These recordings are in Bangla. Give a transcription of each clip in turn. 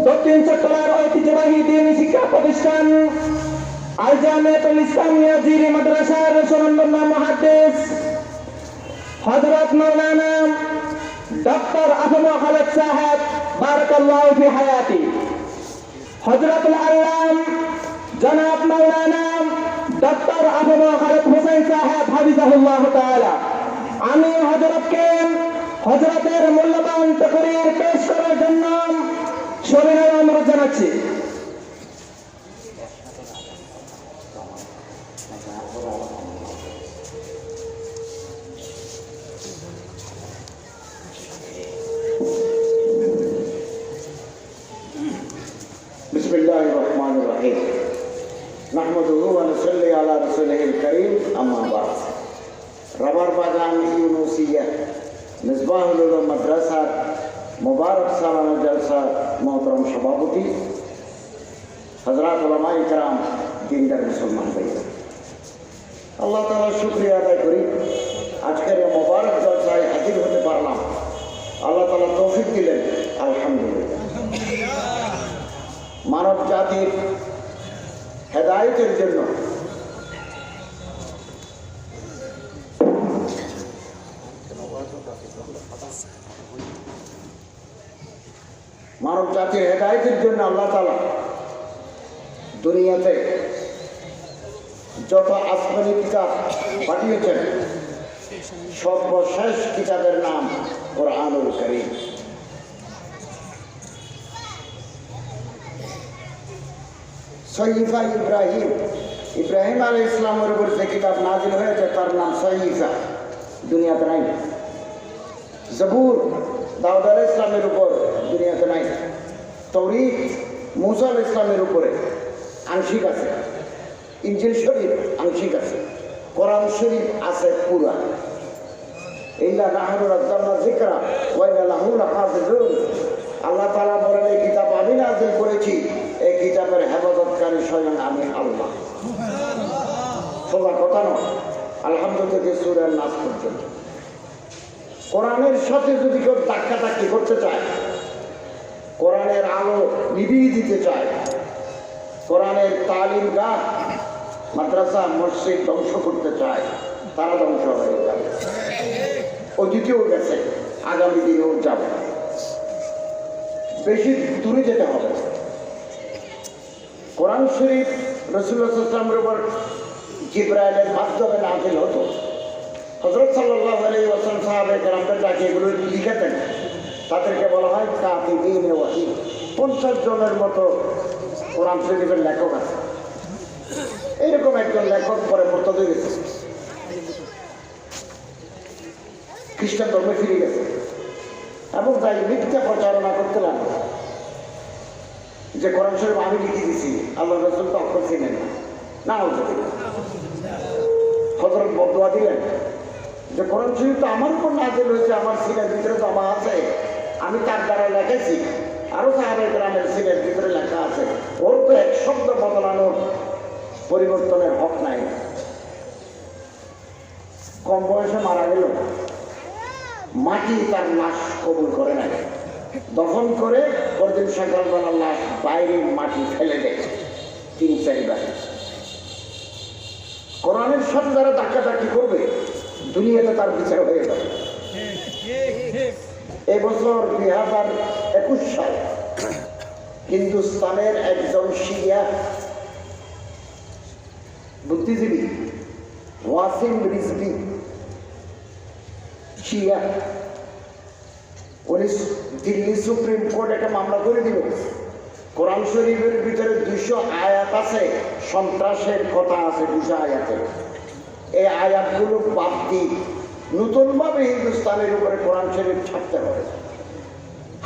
দক্ষিণ চট্টগ্রামের ঐতিহ্যবাহী দ্বীনি শিক্ষা প্রতিষ্ঠান আল জামিয়াতুল ইসলামিয়া জিরি মাদ্রাসার সুনামধন্য মুহাদ্দিস হযরত মাওলানা ডক্টর আবু খালেদ সাহেব বারাকাল্লাহু ফি হায়াতি, হযরতুল আল্লাম জনাব মাওলানা ডক্টর আবু খালেদ হোসেন সাহেব হাফিজাহুল্লাহ তাআলা। আমি হযরতকে হযরতের মূল্যবান তাকরীর পেশ করার জন্য সবিনয় অনুরোধ জানাচ্ছি। बिस्मिल्लाहिर रहमानिर रहीम नहमदुहु व नसल्ली अला रसूलिहिल करीम अम्मा बाद। रबर बागान यूनुसिया मिसबाहुल उलूम माद्रासा मुबारक सालाना जलसा मोहतरम सभापति हजरात उलमाए किराम दीनदार मुसलमान भाई, আল্লাহ তাআলার শুকরিয়া আদায় করি আজকের এই মুবারক জলসায় হাজির হতে পারলাম। আল্লাহ তাআলা তৌফিক দিলেন, আলহামদুলিল্লাহ। মানব জাতির হেদায়েতের জন্য আল্লাহ তাআলা দুনিয়াতে যত আসমানি কিতাব পাঠিয়েছেন সর্বশেষ কিতাবের নাম কোরআনুল কারীম। সহিফা ইব্রাহিম আলাইহিস ইসলামের উপর যে কিতাব নাজিল হয়েছে তার নাম সহিফা, দুনিয়াতে নাই। জবুর দাউদ আলাইহিস ইসলামের উপর দুনিয়াতে নাই। তৌরাত মুসা আলাইহিস ইসলামের উপরে আংশিক আছে, ইনজিল শরীফ আংশিক আছে, কোরআন শরীফ আছে পুরা। ইল্লা নাহনু নাযালনা যিকরা ওয়া ইন্না লাহু লাহাফিজুন। আল্লাহ তাআলা বলেন এই কিতাব আমি নাযিল করেছি, এই কিতাবের হেফাজতকারী স্বয়ং আমি আল্লাহ। সোজা কথা নয়, আলহামদুলিল্লাহ থেকে সূরা নাস পর্যন্ত। কোরআনের সাথে যদি কেউ ধাক্কাধাক্কি করতে চায়, কোরআনের আলো নিভিয়ে দিতে চায়, কোরআনের তালিম গাহ মাদ্রাসা মসজিদ ধ্বংস করতে চায়, তারা ধ্বংস হয়ে যাবে। অতীতেও গেছে, আগামী দিনেও যাবে। বেশি দূরে যেতে হবে। কোরআন শরীফ রাসূলুল্লাহ সাল্লাল্লাহু আলাইহি ওয়াসাল্লামের উপর জিবরাইলের মাধ্যমে নাযিল হতো। হযরত সাল্লাল্লাহু আলাইহি ওয়াসাল্লাম সাহাবায়ে কেরামদের যাকে এগুলো লিখেতেন তাদেরকে বলা হয় কাতিবিন ওয়াহি। 50 জনের মতো কোরআন শরীফের লেখক আছে। এইরকম একজন লেখক পরে মুরতাদ হয়ে গেছে, খ্রিস্টান ধর্মে ফিরে গেছে এবং তাই মিথ্যা প্রচারণা করতে লাগলো যে কোরআন শরীফ আমি লিখে দিছি, আল্লাহ রাসূল তো অক্ষর ছিলেন না। হযরত বদুয়া দিলেন যে কোরআন শরীফ তো আমার উপর নাযিল হয়েছে, আমার সিনের ভিতরে তো আমার আছে, আমি তার দ্বারা লিখেছি, আরো সাহাবায়ে কেরামের সিনের ভিতরে লেখা আছে, ওর তো এক শব্দ বদলানোর পরিবর্তনের হক নাই। কম বয়সে মারা গেল, মাটি তার লাশ কবুল করে নাই, দফন করে পরদিন সকালবেলা লাশ বাইরে মাটি ফেলে দেয় 3-4 বার। কোরআনের সাথে যারা ধাক্কাধাক্কি করবে দুনিয়াতে তার বিচার হয়ে যাবে। এবছর 2021 সাল হিন্দুস্তানের একজন শিয়া বুদ্ধিজীবী ওয়াসিম রিজভী শিয়া, উনি দিল্লি সুপ্রিম কোর্ট একটা মামলা করে দিল। কোরআন শরীফের ভিতরে 200 আয়াত আছে, সন্ত্রাসের কথা আছে 200 আয়াতে। এই আয়াতগুলো বাদ দিয়ে নতুনভাবে হিন্দুস্তানের উপরে কোরআন শরীফ ছাড়তে হবে।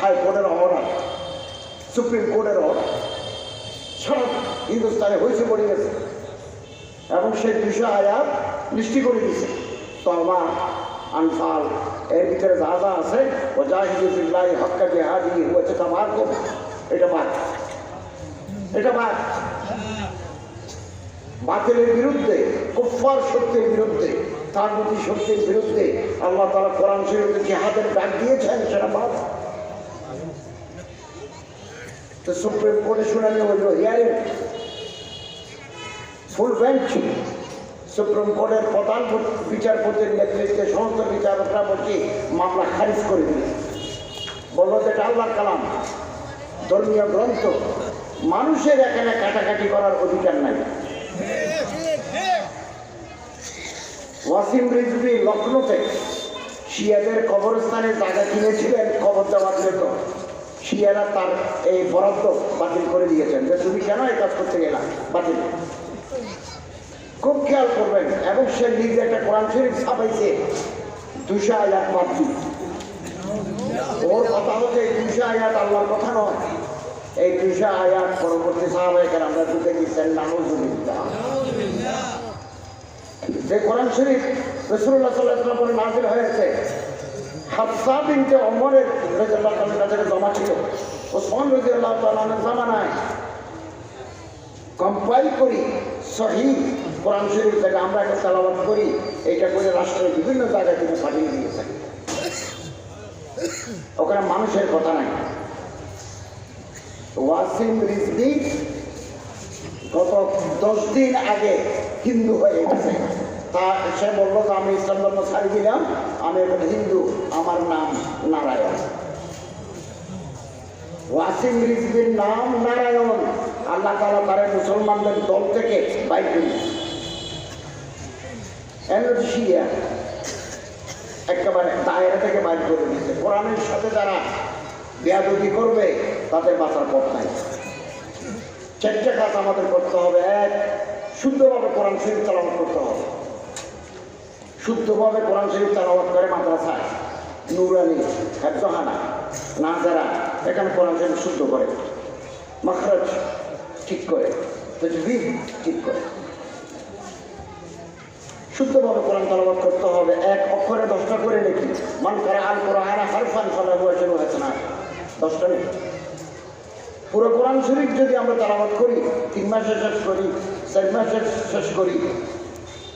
হাইকোর্টের অর্ডার, সুপ্রিম কোর্টের অর্ডার সারা হিন্দুস্তানে হয়েছে পড়ে গেছে এবং সেই 200 আয়াত লিস্টি করে দিয়েছে। তওবা, আনফাল, এর ভিতরে যা যা আছে ও জাহিদু বিল্লাহি হাক্কা জিহাদিহি হুয়া ইজতাবাকুম, এটা বাদ, এটা বাদ। বাতিলের বিরুদ্ধে, কুফফার শক্তির বিরুদ্ধে, তাগুতি শক্তির বিরুদ্ধে আল্লাহ তাআলা কোরআন শরীফে জিহাদের ডাক দিয়েছেন, সেটা বাদ। তো সুপ্রিম কোর্টে শুনানি হইল, হিয়ারিং, ফুল বেঞ্চ। সুপ্রিম কোর্টের প্রধান বিচারপতির নেতৃত্বে সমস্ত বিচারকরা বলছি মামলা খারিজ করে দিল। বলল যে এটা আল্লাহর কালাম, ধর্মীয় গ্রন্থ, মানুষের এখানে কাটাকাটি করার অধিকার নাই। ওয়াসিম রিজভী লখনৌতে শিয়াদের কবরস্থানে জায়গা কিনেছিলেন কবর দেওয়ার জন্য। শিয়ারা তার এই বরাদ্দ বাতিল করে দিয়েছেন যে তুমি কেন এই কাজ করতে গেলা, বাতিল। খুব খেয়াল করবেন। এবং সে নিজে একটা কোরআন শরীফ ছাপাইছে 200 আয়াত বাদ দিয়ে। ওর কথা হচ্ছে এই 200 আয়াত আল্লাহর কথা নয়, এই 200 আয়াত পরবর্তী সাহাবায়ে কেরামরা ঢুকে দিচ্ছেন। নাউযুবিল্লাহ। যে কোরআন শরীফ রাসূলুল্লাহ সাল্লাল্লাহু আলাইহি ওয়াসাল্লাম নাযিল হয়েছে, হাফসা বিনতে ওমরের রাদিয়াল্লাহু তাআলার কাছে জমা ছিল। ওসমান রাদিয়াল্লাহু তাআলার জামানায় কম্পাইল করি সহিহ কোরআন শরীফ থেকে আমরা একটা তেলাওয়াত করি, এটা করে রাষ্ট্রের বিভিন্ন জায়গায় তিনি পাঠিয়ে দিয়েছেন। ওখানে মানুষের কথা নাই। ওয়াসিম রিজভী গত 10 দিন আগে হিন্দু হয়ে গেছে। তা সে বললো যে আমি ইসলাম ধর্ম ছাড়ি দিলাম, আমি এখন হিন্দু, আমার নাম নারায়ণ। ওয়াসিম রিজভীর নাম নারায়ণ। আল্লাহ তাআলা তার মুসলমানদের দল থেকে বাইর করে শিয়া একেবারে দায়রা থেকে বাইর করে দিয়েছে। কোরআনের সাথে যারা বেয়াদবি করবে তাদের বাঁচার পথ নাই। 4টে কাজ আমাদের করতে হবে। 1, শুদ্ধভাবে কোরআন শরীফ তেলাওয়াত করতে হবে। শুদ্ধভাবে কোরআন শরীফ তেলাওয়াত করে মাদ্রাসায়, নুরানি, হেফজখানা, নাজারা, এখানে কোরআন শরীফ শুদ্ধ করে, মাখরাজ ঠিক করে, তাজবীদ ঠিক করে শুদ্ধভাবে কোরআন তেলাওয়াত করতে হবে। 1 অক্ষরে 10টা করে লিখি। মান কারা আল কোরআন হারফান ফালাহু আজরু হাসানাত, 10টা লিখি। পুরো কোরআন শরীফ যদি আমরা তেলাওয়াত করি, 3 মাসে শেষ করি, 4 মাসে শেষ করি,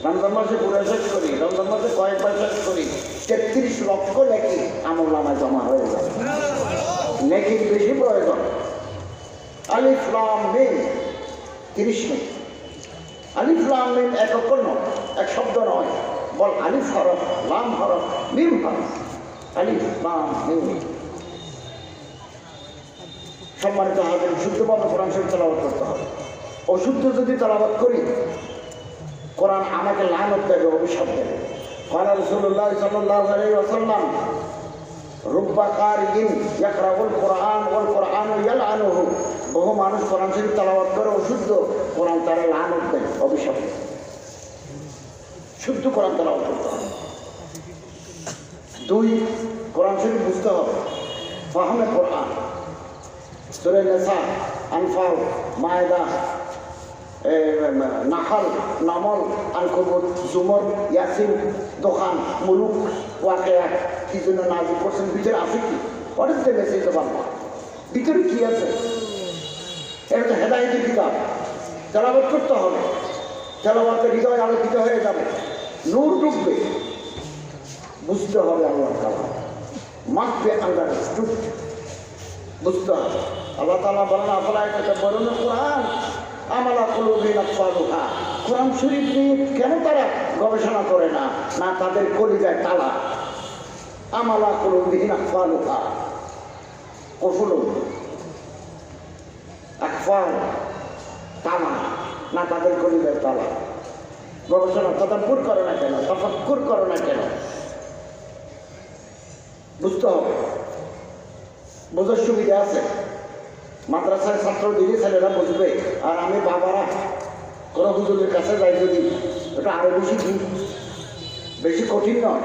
রমজান মাসে পুরো শেষ করি, রমজান মাসে কয়েকবার শেষ করি, 33 লক্ষ নেকি আমলনামায় জমা হয়ে যায়। নেকির বেশি প্রয়োজন। আলিফ লাম মিম 30 নেকি। আলিফ লাম মিম এক অক্ষর নয়, এক শব্দ নয়। বল আলিফ হরফ, লাম হরফ, মিম হরফ। আলিফ লাম মিম। সম্মানিত হাজির, শুদ্ধভাবে কোরআন শরীফ তেলাওয়াত করতে হবে। অশুদ্ধ যদি তেলাওয়াত করি, কোরআন আমাকে লানত দেবে, অভিশাপ দেবে। ক্বালা রাসূলুল্লাহ সাল্লাল্লাহু আলাইহি ওয়াসাল্লাম রুব্বা কারিইন ইয়াকরাউল কোরআন ওয়াল কোরআনু ইয়ালআনুহু। বহু মানুষ কোরআন শরীফ তেলাওয়াত করে অশুদ্ধ, কোরআন তারা লানত দেয়, অভিশাপ দেয়। শুদ্ধ কোরআন তেলাওয়াত করতে হবে। 2, কোরআন শরীফ বুঝতে হবে, ফাহমে কোরআন। সূরা নিসা, আনফাল, মায়েদা, নাহাল, নামল, আনকবুত, জুমর, ইয়াসিন, দোকান, মুলুক, ওয়াকিয়া কি জন্য নাজিল করছেন, ভিতরে আছে কি? What is the message of Allah? ভিতরে কি আছে? এটা তো হেদায়েতের কিতাব। তেলাওয়াত করতে হবে। তেলাওয়াতে হৃদয় আলোকিত হয়ে যাবে, নূর ঢুকবে। বুঝতে হবে আল্লাহর কালাম, মাস্ট বি আন্ডারস্টুড। বুঝতে হবে। আল্লাহ তাআলা বলেন আফালা ইয়াতাদাব্বারুনা কোরআন আমালা কুলুবিন আকফালুহা। কোরআন শরীফ নিয়ে কেন তারা গবেষণা করে না? না, তাদের কলিজায় তালা। আমালা কুলুবিন আকফালুহা, কফুলু আকফাল, তালা, না তাদের কলিজায় তালা। গবেষণা তদাব্বুর করে না কেন? তাফাক্কুর করে না কেন? বুঝতে হবে। বোঝার সুবিধা আছে। মাদ্রাসায় ছাত্র দিলে ছেলেরা বুঝবে। আর আমি বাবারা কোনো হুজুরের কাছে যাই যদি, এটা আরো বেশি কঠিন নয়,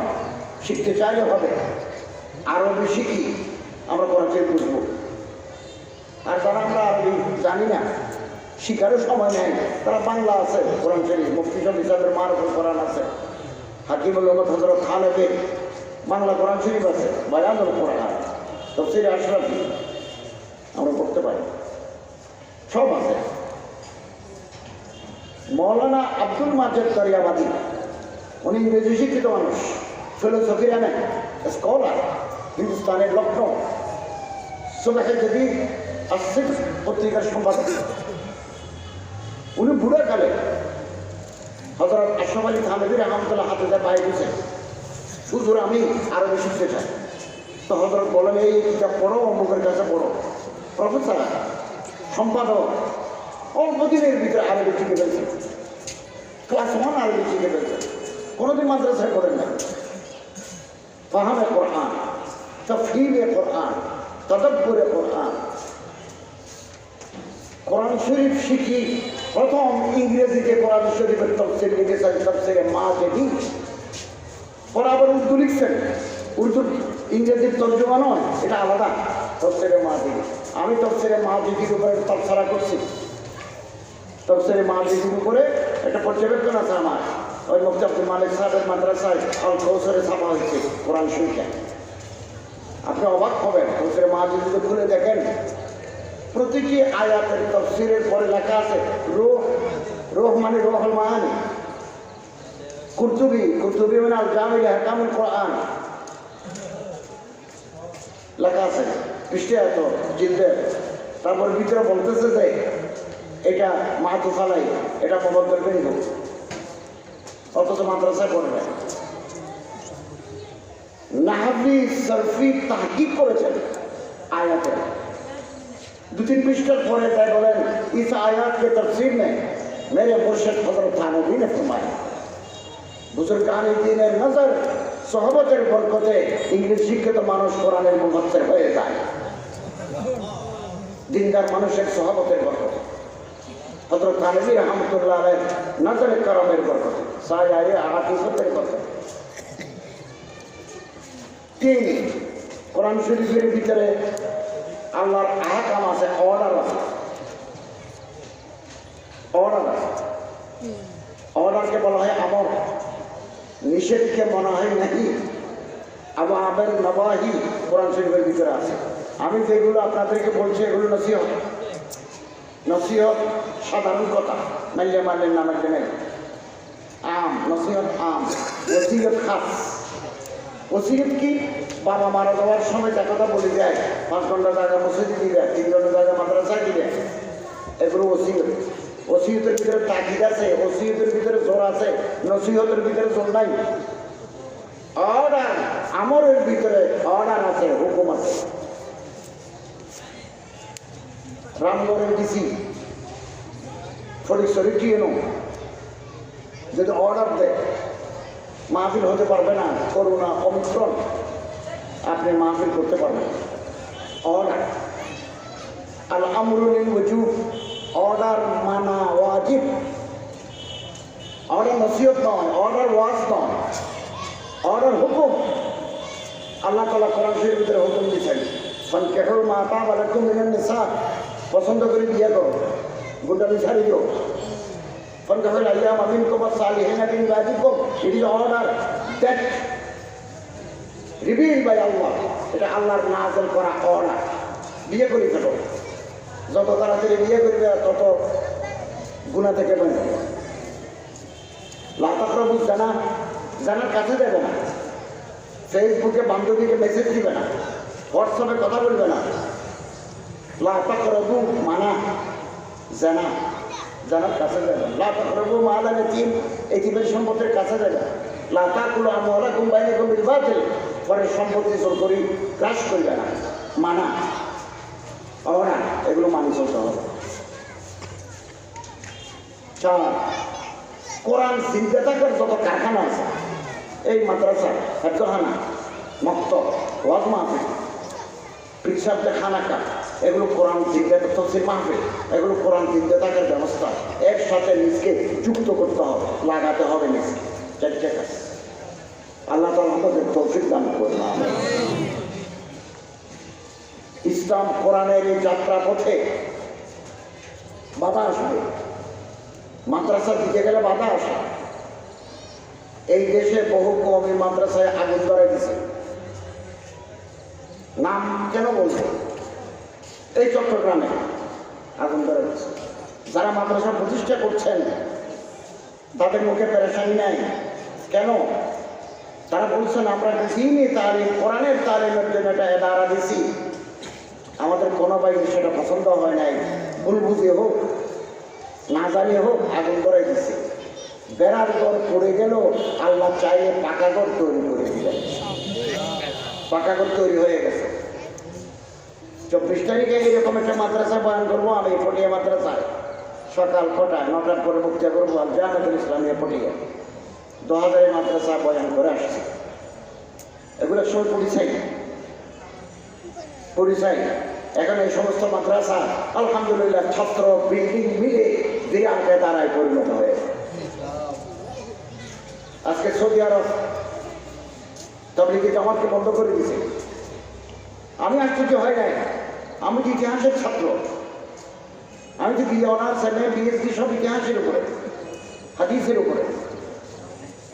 শিখতে চাইলে হবে। আরো বেশি কি আমরা কোরআন শরীফ বুঝবো। আর যারা আমরা আরবি জানি না, শিখারও সময় নেই, তারা বাংলা আছে কোরআন শরীফ, মুফতি সাহেব হিসাবের মারুফুল কোরআন আছে, হাকিমুল উম্মত হযরত খালেদের বাংলা কোরআন শরীফ আছে, বায়ানুল কোরআন, তাফসীরে আশরাফি আমরা পড়তে পারি, সব আছে। মৌলানা আব্দুল মাজেদ দরিয়াবাদী, উনি ইংরেজি শিক্ষিত মানুষ, ফিলোসফি জানেন, স্কলার, হিন্দুস্তানের লখনৌ, সুবহে জদীদ, আসিফ পত্রিকার সম্পাদক। উনি বুড়াকালে হযরত আশরাফ আলী থানভী রাহমাতুল্লাহ হাতে পায়ে দিয়েছেন, হুজুর আমি আরবি শিখতে চাই। তো হযরত বলেন এই কিতাব পড়ো, অমুকের কাছে পড়ো। প্রফেসর সম্পাদক অল্প দিনের ভিতরে আরবি শিখে ফেলছেন, ক্লাস 1 আরবি শিখে ফেলছেন, কোনোদিন মাদ্রাসায় পড়েন না। ফাহামে কোরআন, তাফহিমে কোরআন, তাদাব্বুরে কোরআন। কোরআন শরীফ শিখি প্রথম ইংরেজিতে কোরআন শরীফের তাফসীর লিখেছেন তাফসীরে মাজিদি। পরে আবার উর্দু লিখছেন, উর্দু ইংরেজির তর্জমা নয়, এটা আলাদা তাফসীরে মাজিদি। আমি তাফসীরে মাজিদির উপরে তফসির করছি। তাফসীরে মাজিদির উপরে একটা পর্যবেক্ষণ আছে আমার, ওই মুফতি আব্দুল মালিক সাহেবের মাদ্রাসায় আল কৌসরে ছাপা হয়েছে কোরআন শরীফে। আপনি অবাক হবেন, তাফসীরে মাজিদিতে খুলে দেখেন প্রতিটি আয়াতের তাফসীরের পরে লেখা আছে রূহ। রূহ মানে রূহুল মাআনি। কুরতুবী মানে আল জামি' লি আহকামিল কোরআন লেখা আছে পৃষ্ঠে এত জিলদে। তারপর ভিতরে বলতেছে যে এটা মাতুফ আলাই, এটা মুবাদ্দাল বিনহু, অথচ মাদ্রাসায় পড়বে। নাহবি সরফি তাহকিক করেছেন আয়াতে 2-3 पृष्ठर पढ़े थे, बोले इस आयत के तफसीर में मेरे मुर्शिद हज़रत थानवी ने फरमाया बुजुर्गान दीনের नजर सोहबतेर बरकते इंग्लिश शिक्षित मानुष কোরআনের মুফাসসির হয়ে যায়। দিনদার মানুষের সোহবতের বরকতে, হযরত থানভী রাহমাতুল্লাহ আলাইহি নজরে করমের বরকতে, সায়ায়ে আকিফতের বরকতে। 3 কোরআন শরীফের ভিতরে আল্লাহর আহকাম আছে, অর্ডার আছে। অর্ডারকে বলা হয় আমর, নিষেধকে মনে হয় নাহি। আওয়ামের নওয়াহি কোরআন শরীফের ভিতরে আছে। আমি যেগুলো আপনাদেরকে বলছি এগুলো নসিহত সাধারণ কথা, মানলে মানলেন না মানলে নেই। আম নসিহত আম, ওসিয়ত খাস। ওসিয়ত কি? বাবা মারা যাওয়ার সময় যে কথা বলে যায়, 5 ঘন্টা জায়গা মসজিদে দিবে, 3 ঘন্টা জায়গা মাদ্রাসায় দিবে, এগুলো ওসিয়ত। ওসিয়তের ভিতরে তাকিদ আছে, ওসিয়তের ভিতরে জোর আছে, নসিহতের ভিতরে জোর নাই। অর্ডার, আমরের ভিতরে অর্ডার আছে, হুকুম আছে। রামগড়ের ডিসি ফটিকছড়ি টিএনও যদি অর্ডার দেয় মাহফিল হতে পারবে না, করোনা অমিক্রণ, আপনি মাহফিল করতে পারবেন। অর্ডার আল আমরুল ওয়াজিব, অর্ডার মানা ওয়াজিব। অর্ডার নসিহত নয়, অর্ডার ওয়াজ নয়, অর্ডার হুকুম। আল্লাহ তাআলা কোরআন শরীফের ভিতরে হুকুম দিয়েছেন, ফানকিহুল মা তাবা লাকুম মিনান নিসা, পছন্দ করে বিয়ে করো, গুন্ডামি ছাড়ি দিও। ফানকিহুল আইয়ামা মিনকুম ওয়াস-সালিহিনা মিন ইবাদিকুম, it is order that reveal by Allah. এটা আল্লাহর নাযিল করা অর্ডার। বিয়ে করে ফেলো, যত তাড়াতাড়ি বিয়ে করবে তত গুনাহ থেকে বাঁচবে। লা তাকরাবুজ জানা, জানার কাছে যাবে না, ফেসবুকে বান্ধবীকে মেসেজ দিবে না, হোয়াটসঅ্যাপে কথা বলবে না। লা তাকরাবু মানা জানা, জানার কাছে যাবে না। লা তাকরাবু মালাল ইয়াতীম, এতিমের সম্পদের কাছে যাবে না। লা তাকুলু আমওয়ালাকুম বাইনাকুম বিল বাতিল, পরের সম্পত্তি চোর করি গ্রাস করবে না। মানা অর্ডার, এগুলো মানি চলতে হবে। 4 কোরআন জিন্দা থাকার যত কারখানা আছে, এই মাদ্রাসা, হেফজখানা, মক্তব, ওয়াজ মাহফিল, পৃথিবীতে খানাকা, এগুলো কোরআন জিন্দা, তাফসীর মাহফিল, এগুলো কোরআন জিন্দা থাকার ব্যবস্থা। একসাথে নিজকে যুক্ত করতে হবে, লাগাতে হবে নিজকে। 4টে কাজ। আল্লাহ তাআলা আমাদের তৌফিক দান করুন। ইসলাম কোরআনের এই যাত্রা পথে বাধা আসবে, মাদ্রাসার দিকে গেলে বাধা আসে। এই দেশে বহু কওমি মাদ্রাসায় আগুন ধরাই দিছে। নাম কেন বলছে? এই চট্টগ্রামে আগুন ধরাই দিছে। যারা মাদ্রাসা প্রতিষ্ঠা করছেন তাদের মুখে পেরেশানি নাই কেন? তারা বলছেন আমরা দ্বীনি তালিম, কোরআনের তালিমের জন্য একটা এদারা দিছি, আমাদের কোনো বাইরে সেটা পছন্দ হয় নাই, ভুল বুঝে হোক না জানিয়ে হোক আগুন ধরাই দিচ্ছে। বেড়ার ঘর পড়ে গেল, আল্লাহ চাইলে পাকা ঘর তৈরি করে দিলেন। পাকা ঘর তৈরি হয়ে গেছে। 24 তারিখে এরকম একটা মাদ্রাসা বয়ান করবো আমি পটিয়া মাদ্রাসায়, সকাল 9টার পরে বক্তৃতা করবো আল জামিয়াতুল ইসলামিয়া পটিয়া। 2000 মাদ্রাসা বয়ান করে আসছে। এগুলো সব পরিচয়। এখন এই সমস্ত মাদ্রাসা আলহামদুলিল্লাহ ছাত্র বিল্ডিং মিলে বিরাটে দ্বারায় পরিণত হয়েছে। আজকে সৌদি আরব তাবলীগি জামাতকে বন্ধ করে দিয়েছে। আমি আশ্চর্য হয় নাই, আমি তো ইতিহাসের ছাত্র, আমি তো বিএ অনার্স বিএসসি সব ইতিহাসের উপরে, হাদিসের উপরে।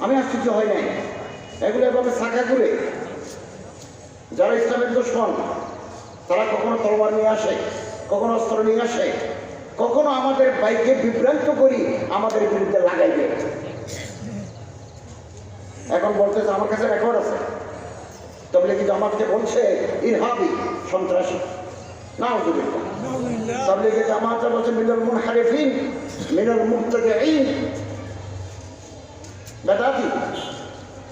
আমি আশ্চর্য হয় নাই এগুলো এভাবে শাখা করে যারা ইসলামের দুশমন তারা কখনো তলোয়ার নিয়ে আসে, কখনো অস্ত্র নিয়ে আসে, কখনো আমাদের বাইকে বিভ্রান্ত করি আমাদের বিরুদ্ধে লাগাই দেয়। এখন বলতেছে, আমার কাছে রেকর্ড আছে, তাবলীগি জামাতকে বলছে ইরহাবি, সন্ত্রাসী। নাউযুবিল্লাহ। তাবলীগি জামাতকে বলছে মিনাল মুনহারিফিন মিনাল মুবতাদিঈন, বেদাতি,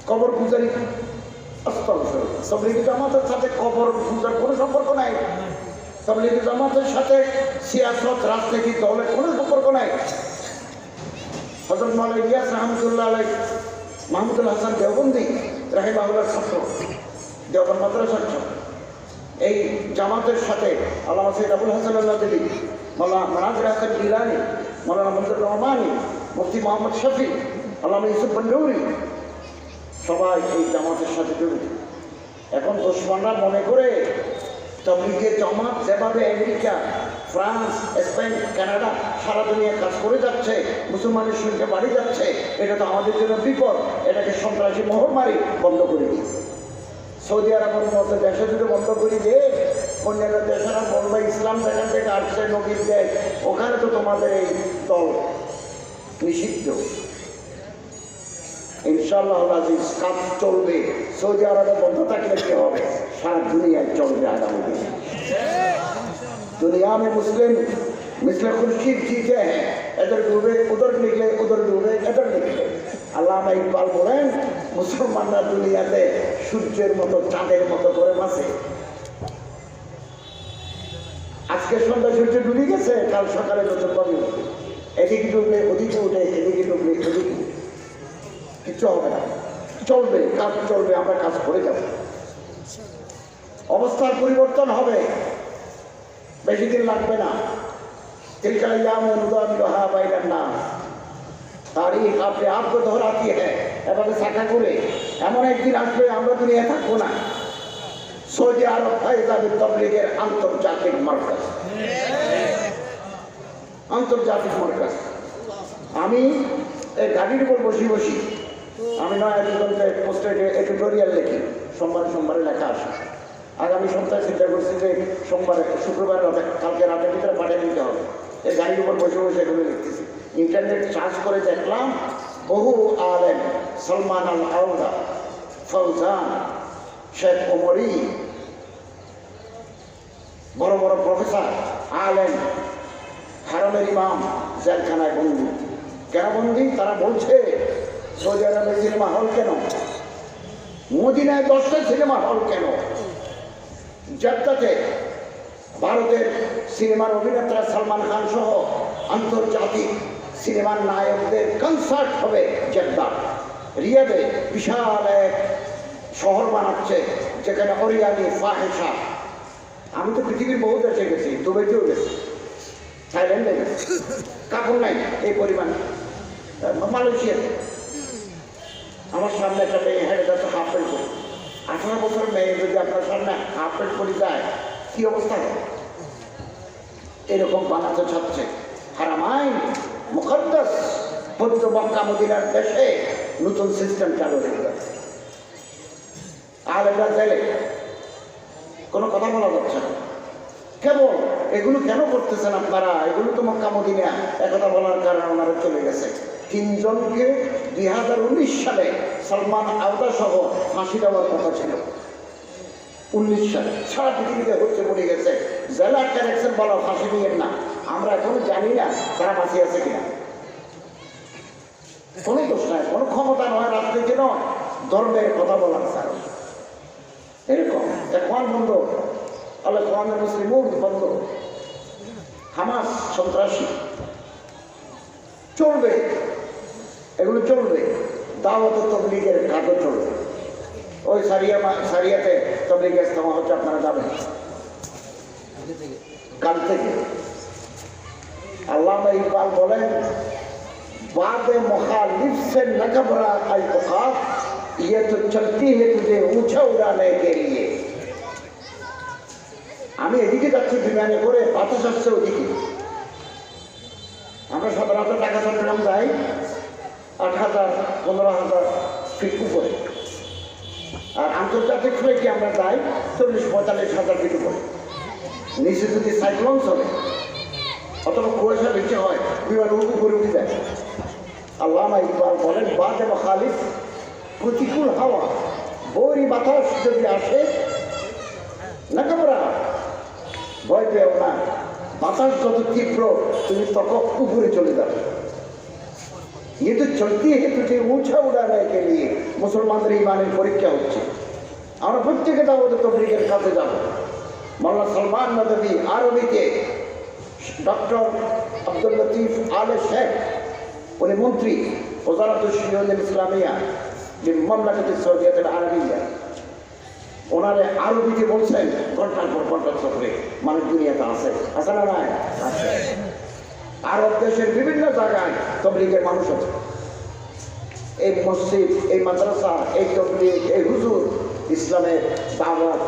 কবর পূজারী। আস্তাগফিরুল্লাহ। তাবলীগি জামাতের সাথে কবর পূজার কোনো সম্পর্ক নাই। তাবলীগি জামাতের সাথে সিয়াসত, রাজনীতি, দলের কোনো সম্পর্ক নাই। হযরত মাওলানা ইলিয়াস রাহমাতুল্লাহ আলাইহি, মাহমুদুল হাসান দেওবন্দি রাহিমাহুল্লাহর ছাত্র, দেওবন্দ মাদ্রাসার ছাত্র। এই জামাতের সাথে আল্লামা সৈয়দ আবুল হাসান আল-নাদভী, মাওলানা মানাজির হাসান গিলানী, মাওলানা মনজুর রহমানী, মুফতি মোহাম্মদ শফি, আল্লামা ইউসুফ বন্ডৌরি সবাই এই জামাতের সাথে জড়িত। এখন দুশমনরা মনে করে তাবলীগের জামাত যেভাবে আমেরিকা, ফ্রান্স, স্পেন, কানাডা সারা দুনিয়া কাজ করে যাচ্ছে, মুসলমানের সংখ্যা বাড়ি যাচ্ছে, এটা তো আমাদের জন্য বিপদ, এটাকে সন্ত্রাসী মোহরমারি বন্ধ করে দিই। সৌদি আরবের মতো দেশে যদি বন্ধ করি যে অন্যান্য দেশেরা বলবে ইসলাম যেখান থেকে আসছে নবীর দেশ, ওখানে তো তোমাদের এই দল নিষিদ্ধ। ইনশাআল্লাহ আজিজ কাজ চলবে। সৌদি আরবে বন্ধ থাকলে কি হবে? সারা দুনিয়ায় চলবে আগামী দিনে। दुनिया में मुस्लिम मिसल खुर्शीद जीते हैं, इधर डूबे उधर निकले, उधर डूबे इधर निकले। আল্লামা ইকবাল বলেন মুসলমানরা দুনিয়াতে সূর্যের মতো চাঁদের মতো করে বাঁচে। আজকে সন্ধ্যা সূর্য ডুবে গেছে, কাল সকালে নতুন ভাবে উঠবে, এদিকে ডুবলে ওদিকে উঠে, এদিকে ডুবলে ওদিকে, কিচ্ছু হবে না, চলবে, কাজ চলবে, আমরা কাজ করে যাব। অবস্থার পরিবর্তন হবে, বেশি দিন লাগবে না। तिलकल अय्याम नुदाविलुहा বাইনান নাস, তারিখ আপনি আপকে দোহরাতি হ্যাঁ। এভাবে শাখা করে এমন একদিন আসবে আমরা দুনিয়া থাকবো না। সৌদি আরব হয়ে যাবে তাবলীগের আন্তর্জাতিক মার্কাজ, আন্তর্জাতিক মার্কাজ। আমি এই গাড়ির উপর বসি আমি নয় দিগন্তে পোস্টের এডিটোরিয়াল লিখি, সোমবারে লেখা আসে। আগামী সপ্তাহে চিন্তা করছি যে সোমবারে শুক্রবার রাতে, কালকে রাতের ভিতরে পাঠিয়ে দিতে হবে। এই গাড়ির উপর বসে এগুলো লিখতেছি। ইন্টারনেট সার্চ করে দেখলাম বহু আলেম, সলমান আল আওদা, ফৌজান, শেখ ওমরি, বড় বড় প্রফেসর, আলেম, হারামের ইমাম জেলখানায় বন্দী। কেন বন্দী? তারা বলছে সৌদি আরবে সিনেমা হল কেন, মদিনায় 10টা সিনেমা হল কেন, জেদ্দাতে ভারতের সিনেমার অভিনেতা সালমান খান সহ আন্তর্জাতিক সিনেমার নায়কদের কনসার্ট হবে জেদ্দা। রিয়াদে বিশাল এক শহর বানাচ্ছে যেখানে অরিয়ানি, ফাহেসা। আমি তো পৃথিবীর বহু দেশে গেছি, দুবাইতেও গেছি, থাইল্যান্ডে গেছি, কাপড় নাই এই পরিমাণে। মালয়েশিয়াতে আমার সামনে একটা মেয়ে হেঁটে যাচ্ছে হাফ প্যান্ট করে। 18 বছর মেয়ে যদি আপনার সামনে হাফ প্যান্ট পরে যায় কি অবস্থা হবে? এরকম বানাতে চাচ্ছে। হারামাইন মুকদ্দাস পবিত্র মক্কা মদিনার দেশে নতুন সিস্টেম চালু হয়ে গেছে। আলেমরা চাইলে কোনো কথা বলা যাচ্ছে না। কেবল এগুলো কেন করতেছেন আপনারা? এগুলো তো মক্কা মদিনা, একথা বলার কারণে ওনারা চলে গেছে। 3 জনকে 2019 সালে সলমান আওদা সহ ফাঁসি দেওয়ার কথা ছিল। 19 সালে সারা পৃথিবীতে হচ্ছে পড়ে গেছে। জেলা কারেকশন বলা ফাঁসি দিয়ে না, আমরা এখনো জানি না তারা বাঁচি আছে কিনা। কোনো দোষ নাই, কোনো ক্ষমতা নয়, রাজনীতি নয়, ধর্মের কথা বলার কারণ এরকম এখন বন্ধ। আল্লাহ কোরআনের মুসলিম বন্ধ, হামাস সন্ত্রাসী চলবে, এগুলো চলবে। দাওয়াত তবলিগের কাজও চলবে। ওই সারিয়াতে তবলিগ ইজতেমা হচ্ছে, আপনারা যাবেন কাল থেকে। আল্লামা ইকবাল বলেন, बादे मुखालिफ से न घबरा अल औकात, ये तो चलती है तुझे ऊंचा उड़ाने के लिए। আমি এদিকে যাচ্ছি বিমানে করে, বাতাস আসছে ওদিকে। আমরা সাধারণত ঢাকা চট্টগ্রাম যাই 8,000 15,000 ফিট উপরে, আর আন্তর্জাতিক ফ্লাইটে আমরা যাই 40-45,000 ফিট উপরে। নিচে যদি সাইক্লোন চলে অথবা কুয়াশা বেশি হয়, বিমান উপরে উঠে যায়। আল্লামা ইকবাল বলেন, বাদে মুখালিফ, প্রতিকূল হাওয়া, বৈরী বাতাস যদি আসে, না ঘাবড়া, ভয় পেও না। বাতাস যত তীব্র তুমি তত উপরে চলে যাবে। ये तो चलती है तुझे ऊंचा उड़ाने के लिए। মুসলমানদের ইমানের পরীক্ষা হচ্ছে। আমরা প্রত্যেকে দাওয়াত তবলিগের কাছে যাব। মাওলানা সালমান নদভী আরবিতে, ডক্টর আব্দুল লতিফ আলে শেখ, উনি মন্ত্রী ওজারাতুল শিউন ইসলামিয়া মামলাকাতুস সৌদিয়াতুল আরবিয়া, ওনারে আরবিতে বলছেন ঘন্টার পর ঘন্টা চক্রে মানুষ দুনিয়াতে আছে না নাই? আছে। আরব দেশের বিভিন্ন জায়গায় তবলিগের মানুষ আছে। এই মসজিদ, এই মাদ্রাসা, এই তবলিগ, এই হুজুর ইসলামের দাওয়াত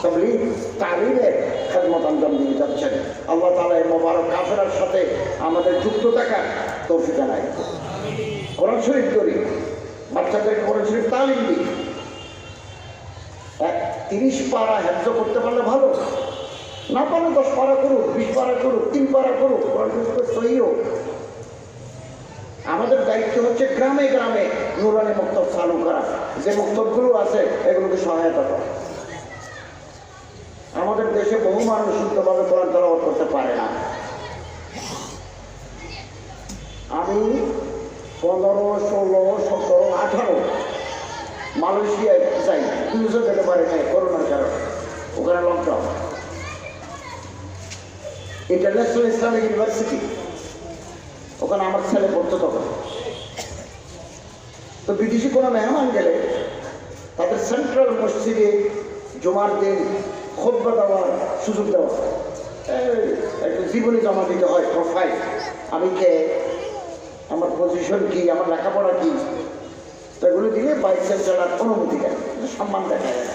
তবলিগ তালিমের খেদমত আঞ্জাম দিয়ে যাচ্ছেন। আল্লাহ তাআলা এই মোবারক কাফেলার সাথে আমাদের যুক্ত থাকার তৌফিক দেয়। কোরআন শরীফ করি, বাচ্চাদেরকে কোরআন শরীফ তালিম দিই। 30 পারা হেফজ করতে পারলে ভালো, না পারলে 10 পারা করুক, 20 পারা করুক, 3 পারা করুক, কোরআন শরীফ সহি হোক। আমাদের দায়িত্ব হচ্ছে গ্রামে গ্রামে নুরানি মক্তব চালু করা, যে মক্তবগুলো আছে এগুলোকে সহায়তা করা। আমাদের দেশে বহু মানুষ শুদ্ধভাবে কোরআন তেলাওয়াত করতে পারে না। আমি 15, 16, 17, 18 মালয়েশিয়ায় যাই, 2 বছর যেতে পারি নাই করোনার কারণে, ওখানে লকডাউন। ইন্টারন্যাশনাল ইসলামিক ইউনিভার্সিটি, ওখানে আমার ছেলে পড়তো তখন। তো বিদেশি কোনো মেহমান গেলে তাদের সেন্ট্রাল মসজিদে জুমার দিন খুতবা দেওয়ার সুযোগ দেওয়া, একটা জীবনী জমা দিতে হয়, প্রোফাইল, আমি কে, আমার পজিশন কি, আমার লেখাপড়া কি, তো এগুলো দিলে বাইসাইকেল চালার অনুমতি দেয়, সম্মান দেখা যায়।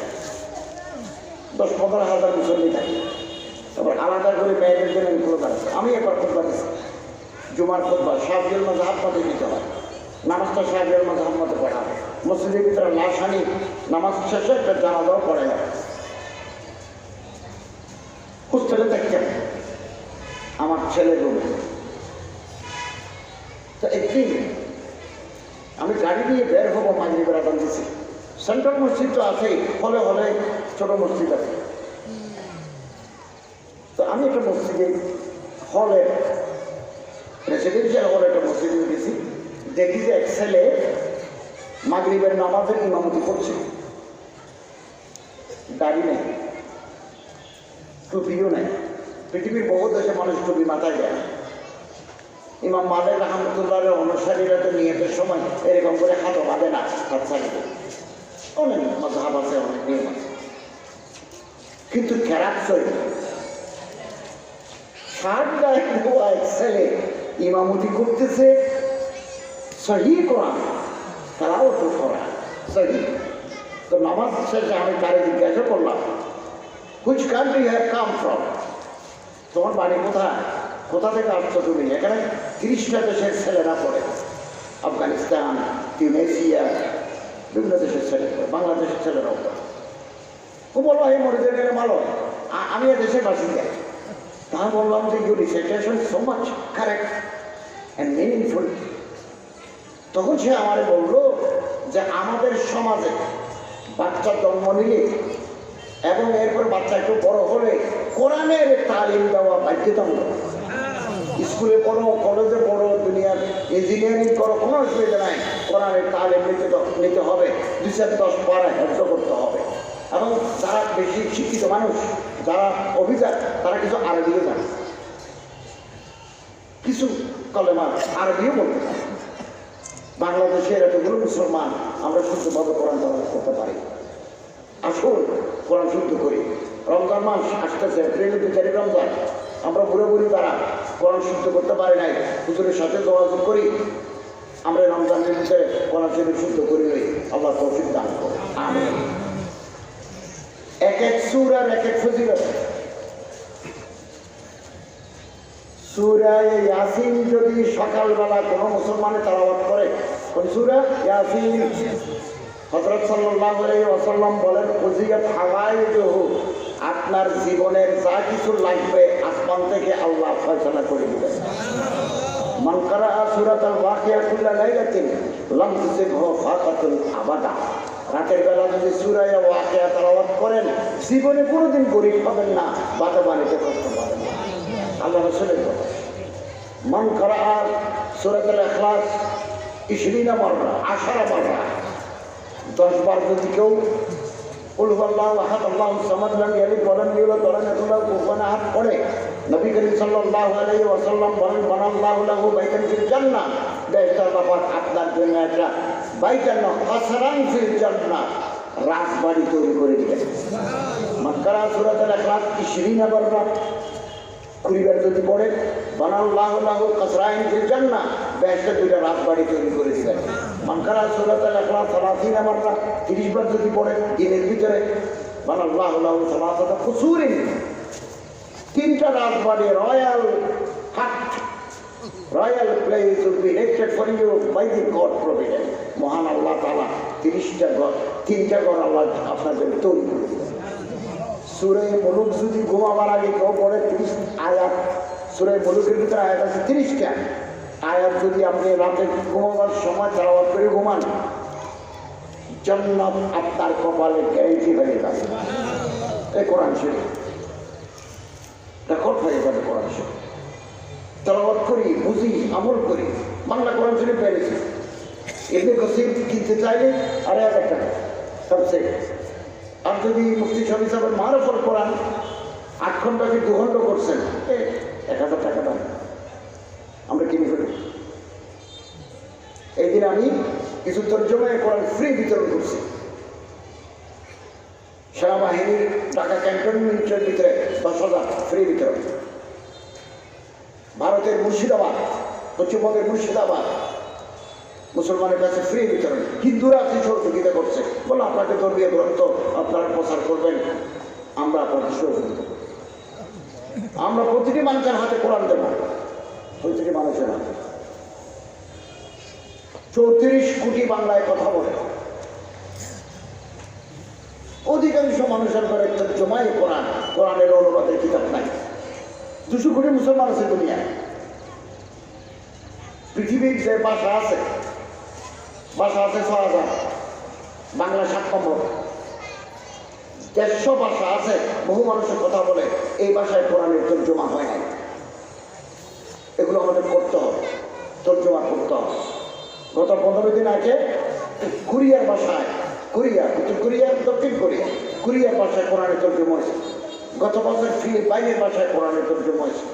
10-15 হাজার মুসল্লি থাকে। তারপর আলাদা করে মেয়েদের জন্য খুতবা আছে। আমি একবার খুতবা দিচ্ছি, জুমার খুতবা শাফিউল মাযহাব মতে দিতে হয়। নামাজটা শাফিউল মাযহাব মতে পড়া হয়। মসজিদের ভিতরে লাশ আনি, নামাজ শেষে একটা জানাজাও পড়ে যায়। হোস্টেলে থাকতেন আমার ছেলে রুমে। তো একদিন আমি গাড়ি নিয়ে বের হবো, মাগরিবের আযান দিছি। সেন্ট্রাল মসজিদ তো আছেই, হলে হলে ছোট মসজিদ আছে। তো আমি একটা মসজিদে হলে, রেসিডেন্সিয়াল হলে একটা মসজিদে গেছি। দেখি যে এক ছেলে মাগরিবের নামাজের ইমামতি করছে, দাড়ি নেই, টুপিও নেই। পৃথিবীর বহু দেশে মানুষ টুপি মাথায় দেয়। ইমাম মালিক রাহমাতুল্লাহর অনুসারীরা তো নিয়তের সময় এরকম করে হাতও বাঁধে না, হাত ছাড়বে। অনেক মাযহাব আছে, অনেক নিয়ম আছে, কিন্তু কেরাত সই শার্ট গায়ে দেওয়া এক ছেলে ইমামতি করতেছে, সহি কোরআন তারাও তো করা সহি। তো নামাজ শেষে আমি তারে জিজ্ঞাসা করলাম, which country have come from, তোমার বাড়ি কোথায়, কোথা থেকে আসছো তুমি? এখানে 30টা দেশের ছেলেরা পড়ে, আফগানিস্তান, তিউনেশিয়া, বিভিন্ন দেশের ছেলে, বাংলাদেশের ছেলেরাও পড়ে। ও বললো, এই মরে গেলে ভালো, আমি দেশের বাসিন্দা। তা বললাম যে your recitation so much correct and meaningful. তখন সে আমারে বললো যে আমাদের সমাজে বাচ্চা জন্ম নিলে এবং এরপর বাচ্চা একটু বড় হলে কোরআনের তালিম দেওয়া বাধ্যতামূলক। স্কুলে পড়ো, কলেজে পড়ো, দুনিয়ার ইঞ্জিনিয়ারিং করো, কোনো অসুবিধা নাই, কোরআনের তালিম নিতে হবে, 2-10 পারা হেফজ করতে হবে। এবং যারা বেশি শিক্ষিত মানুষ, যারা অভিজাত, তারা কিছু আরবিও জানে, কিছু কলেমা আরবিও বলতে পারে। বাংলাদেশের এতগুলো মুসলমান আমরা শুদ্ধভাবে কোরআন তেলাওয়াত করতে পারি। আসুন কোরআন শুদ্ধ করি। রমজান মাস আসতেছে, এপ্রিলের 2 তারিখ রমজান। আমরা বুড়ো বুড়ি তারা কোরআন শুদ্ধ করতে পারি নাই, হুজুরের সাথে যোগাযোগ করি, আমরা রমজানের ভিতরে কোরআন শরীফ শুদ্ধ করি। আল্লাহ তৌফিক দান করুন, আমিন। এক এক সূরার এক এক ফজিলত। সূরা ইয়াসিন যদি সকালবেলা কোনো মুসলমানে তেলাওয়াত করে, কোন সূরা? ইয়াসিন। হযরত সাল্লাল্লাহু আলাইহি ওয়াসাল্লাম বলেন, কুজিয়াত হাওয়াইজুহু, আপনার জীবনের যা কিছু লাগবে আসমান থেকে আল্লাহ ফয়সালা করে দিবেন। মান কারাআ সূরাতাল ওয়াকিয়া কুল্লা লাইলাতিন লাম তুসিবহু ফাকাতুল আবাদা। রাতের বেলা যদি সূরা ওয়াকিয়া তেলাওয়াত করেন, জীবনে কোনোদিন গরীব হবেন না, বাধা বাড়িতে কষ্ট পাবেন না। আল্লাহ রাসূলের কথা। মান কারাআ সূরাতুল ইখলাস 20 মাররা, 10 মাররা, 10 বার যদি কেউ কুল হুয়াল্লাহু আহাদ আল্লাহুস সামাদ লাম ইয়ালিদ ওয়া লাম ইউলাদ ওয়া লাম ইয়াকুল লাহু কুফুয়ান আহাদ পড়ে নবী করিম সাল্লাল্লাহু আলাইহি ওয়াসাল্লাম বলেন, বানাল্লাহু লাহু বাইতান ফিল জান্নাহ, বেহেশতের ব্যাপার আপনার জন্য একটা বাইতান কাসরান ফিল জান্নাহ, রাজবাড়ি তৈরি করে দিবেন। মাক্কারা সূরাতুল ইখলাস 20 বার 20 বার যদি পড়ে, বানাল্লাহু লাহু কাসরান ফিল জান্নাহ, বেহেশতে 2টা রাজবাড়ি তৈরি করে দিবেন। মাক্কারা সূরাতুল ইখলাস 30 বার 30 বার যদি পড়ে দিনের ভিতরে, বানাল্লাহু লাহু সালাসাতা কুসুরিন, 3টা রাজবাড়ি, রয়্যাল হাট, royal place will be erected for you by the God providence। মহান আল্লাহ তাআলা 30টা ঘর, 3টা ঘর আল্লাহ আপনার জন্য তৈরি করে দিবেন। সূরা মুলুক যদি ঘুমাবার আগে কেউ পড়ে 30 আয়াত, সূরা মুলুকের ভিতরে আয়াত আছে 30টা আয়াত, যদি আপনি রাতে ঘুমাবার সময় তেলাওয়াত করে ঘুমান, জান্নাত আপনার কপালে গ্যারেন্টি হয়ে যাবে। এই কোরআন শরীফ রেকর্ড হয়ে যাবে। কোরআন শরীফ তেলাওয়াত করি, বুঝি, আমল করি। বাংলা কোরআন শরীফ বেড়েছে, ইবনে কাসির কিনতে চাইলে 2,500 টাকা সবচেয়ে। আর যদি মুফতি শফি সাহেবের মারফত কোরআন 8 ঘন্টা কি 2 ঘন্টা করছেন, 1000 টাকা দাম, আমরা কিনে ফেলি। এই দিন আমি কিছু তর্জমায় কোরআন ফ্রি বিতরণ করছি। সেনাবাহিনীর ঢাকা ক্যান্টনমেন্টের ভিতরে 10,000 ফ্রি বিতরণ। ভারতের মুর্শিদাবাদ, পশ্চিমবঙ্গের মুর্শিদাবাদ, মুসলমানের কাছে ফ্রি বিতরণ। হিন্দুরা আছে সহযোগিতা করছে, বলো আপনাকে ধর্মীয় গ্রন্থ আপনারা প্রচার করবেন, আমরা আপনাকে সহযোগিতা করব। আমরা প্রতিটি মানুষের হাতে কোরআন দেব, প্রতিটি মানুষের হাতে। 34 কোটি বাংলায় কথা বলে, অধিকাংশ মানুষের ঘরে তর্জমায় কোরআন, কোরআনের অনুবাদের কিতাব নাই। 200 কোটি মুসলমান আছে দুনিয়ায়। পৃথিবীর যে ভাষা আছে 6,000, বাংলা 7 নম্বর। 150 ভাষা আছে, বহু মানুষের কথা বলে, এই ভাষায় কোরআনের তর্জমা হয় নাই। এগুলো আমাদের করতে হবে, তর্জমা করতে হবে। গত 15 দিন আগে কোরিয়ার ভাষায়, কোরিয়া, উত্তর কোরিয়া, দক্ষিণ কোরিয়া, কোরিয়ার ভাষায় কোরআনের তর্জমা হয়েছে। গত বছর বাইরের ভাষায় কোরআনের তর্জমা হয়েছে।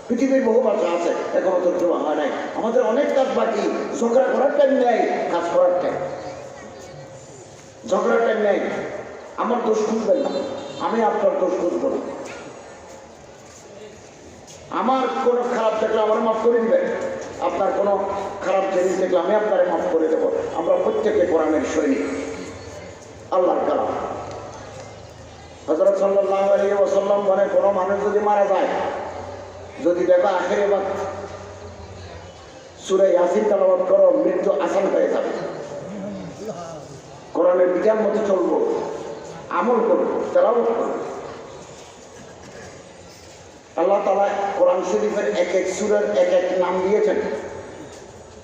পৃথিবীর বহু ভাষা আছে, এখনো তর্জমা হয় নাই। আমাদের অনেক কাজ বাকি। ঝগড়া করার টাইম নেই, কাজ করার টাইম। ঝগড়ার টাইম নেই। আমার দোষ খুঁজবেন না, আমি আপনার দোষ খুঁজব না। আমার কোনো খারাপ থাকলে আমার মাফ করে দিবেন, আপনার কোনো খারাপ জিনিস দেখলে আমি আপনারে মাফ করে দেবো। আমরা প্রত্যেকে কোরআনের সৈনিক, আল্লাহর কালাম। হযরত সাল্লাল্লাহু আলাইহি ওয়াসাল্লাম বলেন, কোনো মানুষ যদি মারা যায়, যদি দেখো আখেরে বাত সূরা ইয়াসিন তেলাওয়াত করো, মৃত্যু আসান হয়ে যাবে। কোরআনের বিধান মতো চলবো, আমল করবো, তেলাওয়াত করবো। আল্লাহ তাআলা কোরআন শরীফের এক এক সূরার এক এক নাম দিয়েছেন।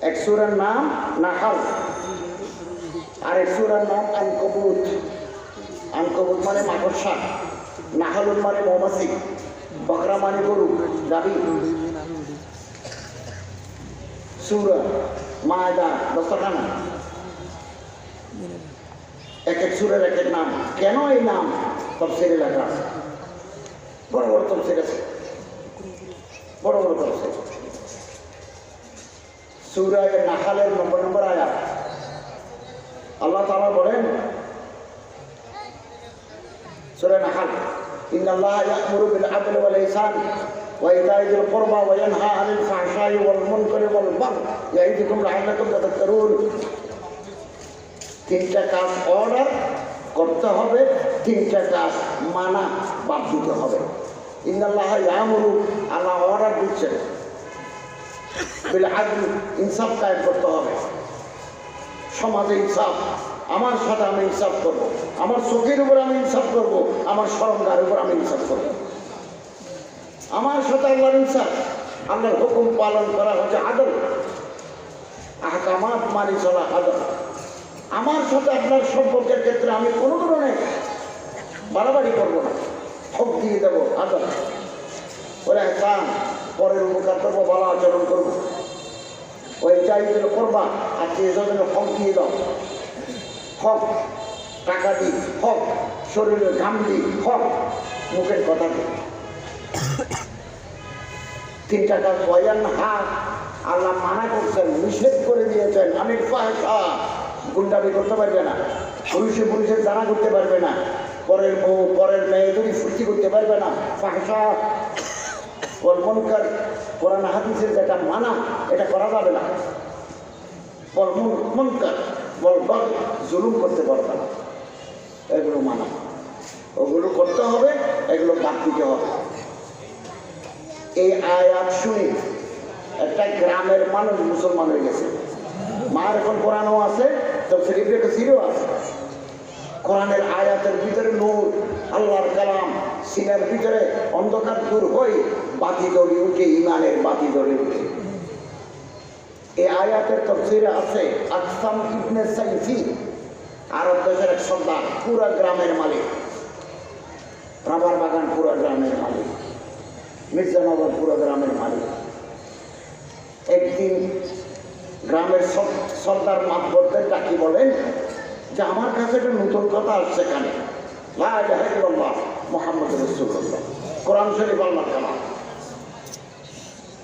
এক সূরার নাম নাহাল, আরেক সূরার নাম আনকাবুত, আনকবুত মানে মাকড়সা, নাহালুন মানে মৌমাছি, বকরা মানে গরু, গাভী, সূরা, মায়দা, দস্তখানা, এক এক সূরার এক এক নাম। কেন এই নাম তাফসীরে লেখা আছে, বড় বড় তাফসীর আছে, বড় বড় তাফসীর। সূরা নাহলের ৯০ নম্বর আয়াত আল্লাহ তাআলা বলেন, সূরা নাহল, ইন্নাল্লাহা ইয়া'মুরু বিল আদলি ওয়াল ইহসান ওয়া ইতা'i যিল কুরবা ওয়া ইয়ানহা আনিল ফাহশাই ওয়াল মুনকারি ওয়াল বাগই ইয়া'iদুকুম লা'আল্লাকুম তাযাক্কারুন। তিনটা কাজ অর্ডার করতে হবে, তিনটা কাজ মানা বাদ দিতে হবে। ইন্নাল্লাহা ইয়া'মুরু, আল্লাহ অর্ডার দিচ্ছেন, বিল আদল, ইনসাফ কায়েম করতে হবে, সমাজে ইনসাফ, আমার সাথে আমি ইনসাফ করবো, আমার চোখের উপর আমি ইনসাফ করবো, আমার শরমগার উপর আমি ইনসাফ করবো, আমার সাথে আল্লাহর ইনসাফ, আল্লাহর হুকুম পালন করা হচ্ছে আদল, আহকামাত মানি চলা আদল। আমার সাথে আপনার সম্পর্কের ক্ষেত্রে আমি কোনো ধরনের বাড়াবাড়ি করবো না, হক দিয়ে দেবো আদল। ওরা ইহসান, পরের উপকার করবো, ভালো আচরণ করবো, ওই চাইছিল করবা, আত্মীয় স্বজনে হক দিয়ে দাও, হক টাকা দিই, হক শরীরে ঘাম দিই, হক মুখের কথা দিই। তিনটা কাজ বয়ান হাত আল্লাহ মানা করছেন, নিষেধ করে দিয়েছেন। অনেক ফাহশা, গুন্ডামি করতে পারবে না, পুলিশের জানা করতে পারবে না, পরের বউ পরের মেয়ে যদি ফুর্তি করতে পারবে না, ফাহশা ওয়াল মুনকার, কোরআন হাদিসের যেটা মানা এটা করা যাবে না, ওয়াল মুনকার ওয়াল বাগই, জুলুম করতে পারবে না, এগুলো মানা, ওগুলো করতে হবে, এগুলো বাদ দিতে হবে। এই আয়াত শুনে একটা গ্রামের মানুষ মুসলমান হয়ে গেছে। মার এখন কোরআনও আছে, তাফসীর ইবনে কাসীরও আছে। কোরআনের আয়াতের ভিতরে নূর, আল্লাহর কালাম, সিনার ভিতরে অন্ধকার দূর হয়ে বাতি জ্বলে উঠে, ইমানের বাতি জ্বলে উঠে। এই আয়াতের তাফসীরে আছে আকসাম ইবনে সাইফি, আরব দেশের এক সর্দার, পুরা গ্রামের মালিক, রাবার বাগান পুরা গ্রামের মালিক, মির্জানগর পুরো গ্রামের মালিক। একদিন গ্রামের সর্দার মাতবরদের ডাকি বলেন যে আমার কাছে একটা নতুন কথা আসছে, কানে লা ইলাহা ইল্লাল্লাহ মুহাম্মাদুর রাসূলুল্লাহ, কোরআন শরীফ আল্লাহর কালাম,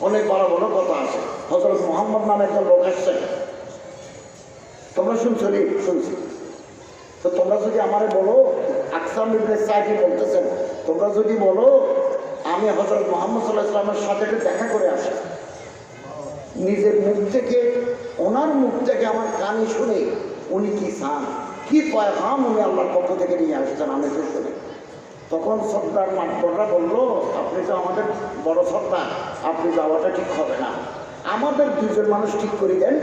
অনেক বড় বড় কথা আছে। হযরত মুহাম্মদ নামে একজন লোক আসছেন, তোমরা শুনছো নি? শুনছি। তো তোমরা যদি আমারে বলো, আকসাম ইবনে সাইফি বলতেছেন, তোমরা যদি বলো আমি হযরত মুহাম্মদ সাল্লাল্লাহু আলাইহি ওয়াসাল্লামের সাথে একটু দেখা করে আসি, নিজের মুখ থেকে, ওনার মুখ থেকে আমার কানে শুনে উনি কি চান, কি পয়গাম উনি আল্লাহর পক্ষ থেকে নিয়ে আসছেন আমি তো শুনি। তখন সর্দার মাতবররা বললো, আপনি তো আমাদের বড় সর্দার, আপনি যাওয়াটা ঠিক হবে না, আমাদের দুজন মানুষ ঠিক করে দেন,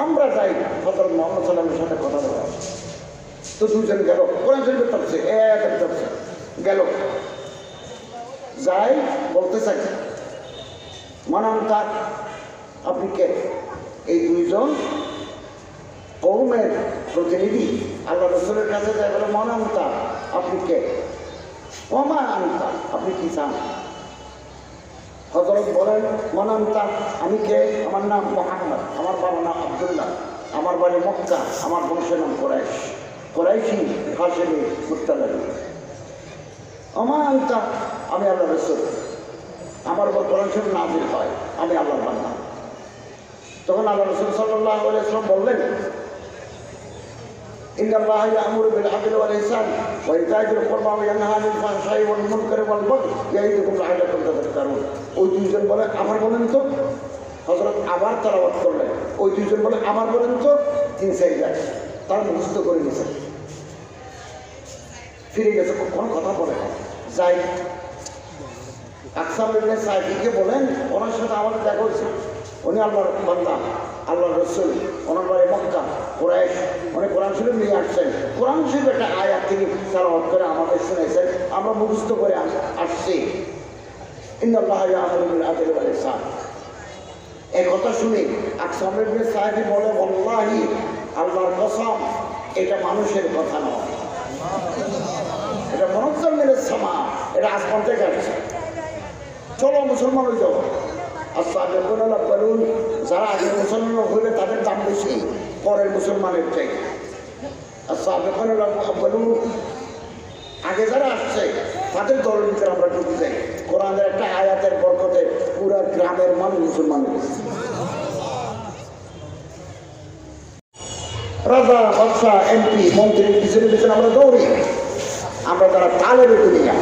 আমরা যাই হযরত মুহাম্মদ সাল্লাল্লাহু আলাইহি ওয়াসাল্লামের সাথে কথা বলে আসি। তো দুজন গেল, কোরআন শরীফের তাফসীর এক তাফসীর গেল, যাই বলতে চাই, মানান্তা আপনি কে? এই দুইজন কওমের প্রতিনিধি আল্লাহ রাসূলের কাছে যায়, বলে মানান্তা আপনি কে? ওমা আনতা, আপনি কি চান? হযরত বলেন, মানান্তা আমি কে? আমার নাম মুহাম্মদ, আমার বাবার নাম আব্দুল্লাহ, আমার বাড়ি মক্কা, আমার বংশের নাম কুরাইশ, কুরাইশি হাশিমি মুত্তালিবী। ওমা আনতা, আমি আল্লাহ রাসূল, আমার উপর কোরআন শরীফ নাযিল হয়, আমি আল্লাহর বান্দা। তখন আল্লাহ রাসূল সাল্লাল্লাহু আলাইহি ওয়াসাল্লাম বললেন, ইন্নাল্লাহা ইয়া'মুরু বিল আদলি ওয়াল ইহসান ওয়া ইতা'i যিল কুরবা ওয়া ইয়ানহা আনিল ফাহশাই ওয়াল মুনকারি ওয়াল বাগই ইয়া'iদুকুম লা'আল্লাকুম তাযাক্কারুন। ওই দুইজন বলে আবার বলেন তো, হযরত আবার তেলাওয়াত করলেন, ওই দুইজন বলে আবার বলেন তো, ৩-৪ বার তার মুখস্থ করে নিয়েছে, ফিরে গেছে, কোনো কথা বলে না। যাই আকসাম ইবনে সাইফিকে বলেন, ওনার সাথে আমাদের দেখা হয়েছে, উনি আল্লাহর বান্দা, আল্লাহর রাসূল, ওনার বাড়ি মক্কা, কুরাইশ, উনি কোরআন শরীফ নিয়ে আসছেন। কোরআন শরীফ একটা আয়াত তিনি তেলাওয়াত করে আমাদের শুনেছেন, আমরা মুখস্থ করে আসছি, ইন্নাল্লাহা ইয়া'মুরু বিল আদলি ওয়াল ইহসান। এই কথা শুনে আকসাম ইবনে সাইফি বলে, ওয়াল্লাহি, আল্লাহর কসম, এটা মানুষের কথা নয়, এটা মনোজমের সামা, এটা আসমান থেকে আসছে। চলো মুসলমান হয়ে যাও। আচ্ছা বলুন, যারা আগে মুসলমান হইলে তাদের দাম বেশি পরের মুসলমানের চাই। আচ্ছা বলুন, আগে যারা আসছে তাদের দলের ভিতরে আমরা ঢুকে যাই। কোরআনের একটা আয়াতের বরকতে পুরা গ্রামের মানুষ মুসলমান হয়েছে। রাজা বাদশাহ এমপি মন্ত্রীর পিছনে পিছনে আমরা দৌড়ি। আমরা যারা তালের দুনিয়া,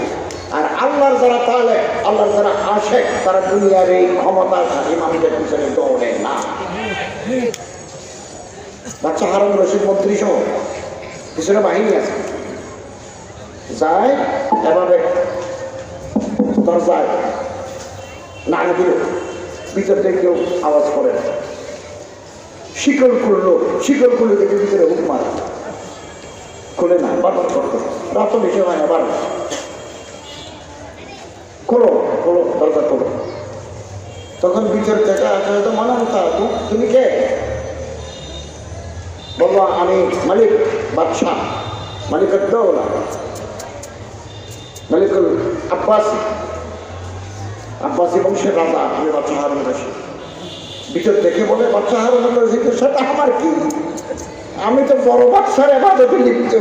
আর আল্লাহর যারা তালে, আল্লাহর যারা আসে, তারা দুনিয়ার এই ক্ষমতা ইমামদের পিছনে দৌড়ে না। বাচ্চা হারুন রশিদ মন্ত্রী সহ পিছনে বাহিনী আছে, যায় এভাবে দরজায় নাড়া দিল, ভিতর থেকে কেউ আওয়াজ করে, শিকল খুললো, শিকল খুলে দেখে ভিতরে হুক মারা, খুলে না, বারবার করতো, রাত বেশি হয় না, বারবার খোলো খোলো, দরজা খোলো। তখন ভিতর থেকে হয়তো মানবতা, তুমি কে? বললো আমি মালিক, বাদশাহ, মালিকের দৌলা, মালিকুল আব্বাসী, আব্বাসী বংশের রাজা, আমি বাচ্চা হারুন রশিদ। ভিতর দেখে বলে, বাচ্চা হারুন রশিদের সাথে আমার কি? আমি তো বড় বাদশার ইবাদতে লিপ্ত।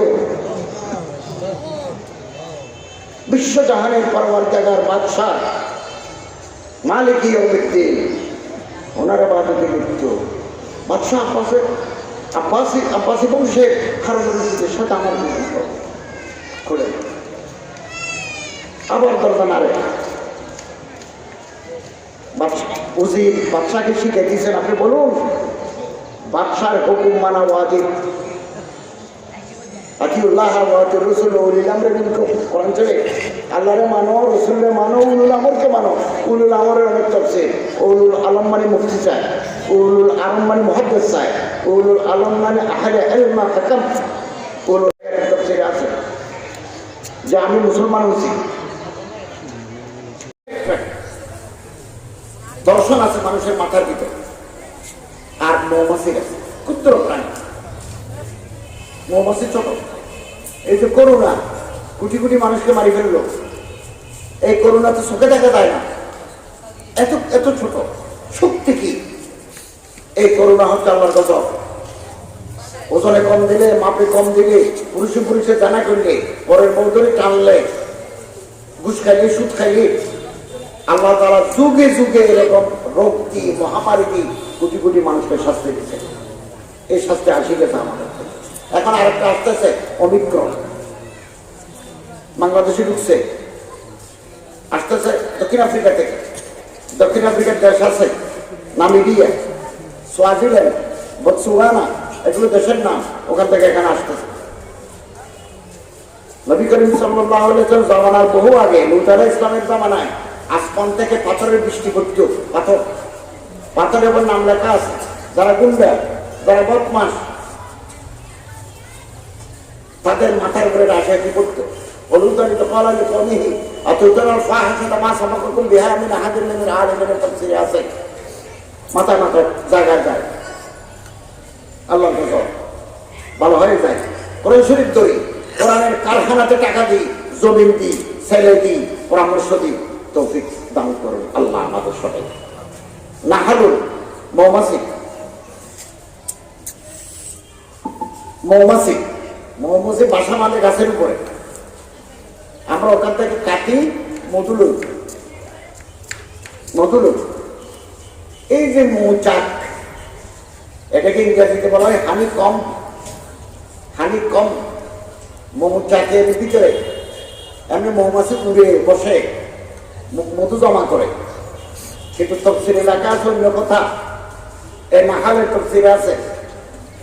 বিশ্বজাহানের পরওয়ারদিগার বাদশাহ মালিক ইয়াউমিদ্দিন, ওনার ইবাদতে লিপ্ত। বাদশাহ আব্বাসী বংশের হারুন রশিদের সাথে আমার কি? খুলে আবার দরজা নাড়ে। উজির বাদশাকে শিখে দিয়েছেন, আপনি বলুন বাদশার হুকুম মানা ওয়াজিব। আতিউল্লাহ ওয়া আতিউর রাসূল ওয়া উলিল আমরি মিনকুম। কোরআন চলে, আল্লাহরে মানো, রাসূলরে মানো, উলুল আমরকে মানো। উলুল আমরের অনেক তাফসীর। উলুল আলম মানে মুফতি চায়, উলুল আলম মানে মুহাদ্দিস চায়, উলুল আলম মানে আহলে ইলম হাকাম। উলুল তাফসীর আছে যে আমি মুসলমান হয়েছি। দর্শন আছে মানুষের মাথার ভিতরে, আর মৌমাছির আছে, ক্ষুদ্র প্রাণী। মৌমাছি ছোট, এই যে করোনা কোটি কোটি মানুষকে মারি ফেললো, এই করোনা তো চোখে দেখা যায় না, এত এত ছোট। শক্তি কি? এই করোনা হচ্ছে আল্লাহর গজব। ওজনে কম দিলে, মাপে কম দিলে, পুরুষে জানা করলে, পরের বৌধরে টানলে, ঘুষ খাইলে, সুদ খাইলে, আল্লাহ তাআলা যুগে যুগে এরকম রোগ কি, মহামারী কি, কোটি কোটি মানুষকে শাস্তি দিচ্ছে। এই শাস্তি আসি গেছে আমাদের। এখন আরেকটা আসতেছে অমিক্রণ, বাংলাদেশে ঢুকছে, আসতেছে দক্ষিণ আফ্রিকা থেকে। দক্ষিণ আফ্রিকার দেশ আছে নামিবিয়া, সোয়াজিল্যান্ড, বতসুয়ানা, এগুলো দেশের নাম। ওখান থেকে এখানে আসতেছে। নবী করিম সাল্লাল্লাহু আলাইহি ওয়াসাল্লাম জামানার বহু আগে, লূত আলাইহিস ইসলামের জামানায় আসমান থেকে পাথরের বৃষ্টি পড়ত। পাথরের উপর নাম লেখা আছে, যারা গুন্ডা, যারা বদমাস, তাদের মাথার উপরে রাশায়নি পড়তো। অনুদানিত কলালি কমিহি আতুদানাল ফাহিশাতা মা সাবাকুম বিহা মিন আহাদিন মিনাল আলিমিনের তাফসীরে আছে। মাথায় মাথায় জায়গায় যায়, আল্লাহর গজব ভালো হয়ে যায়। কোরআন শরীফ ধরি, কোরআনের কারখানাতে টাকা দিই, জমিন দিই, ছেলে দিই, পরামর্শ দিই, তৌফিক দান করুন আল্লাহ আমাদের সবাই। নাহালুল মৌমাছি, মৌমাছি মৌমাছি বাসা মানে গাছের উপরে। আমরা ওখান থেকে কাটি মধুলু, মধুলু। এই যে মৌচাক, এটাকে ইংরেজিতে বলা হয় হানি কম। হানি কম মৌচাকের ভিতরে এমনি মৌমাছি উড়ে বসে মধু জমা করে। কিন্তু তফসির এলাকা আছে অন্য কথা। এই নাহালের তফসিরে আছে,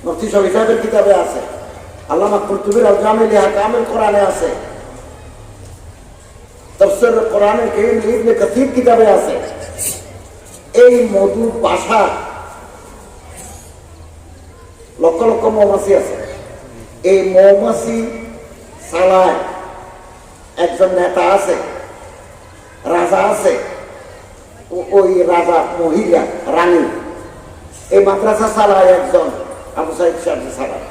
মুফতি শফি সাহেবের কিতাবে আছে, আল্লামা কুরতুবীর আল-জামিল আহকামিল কোরআনে আছে, তাফসীর কোরআনে কারীম ইবনে কাসীর কিতাবে আছে। এই মধু বাসা লক্ষ লক্ষ মৌমাছি আছে। এই মৌমাছি চালায় একজন নেতা আছে, রাজা আছে। ওই রাজা মহিলা রানী। এই মাদ্রাসা চালায় একজন আবু সাইদ সাহেব চালায়,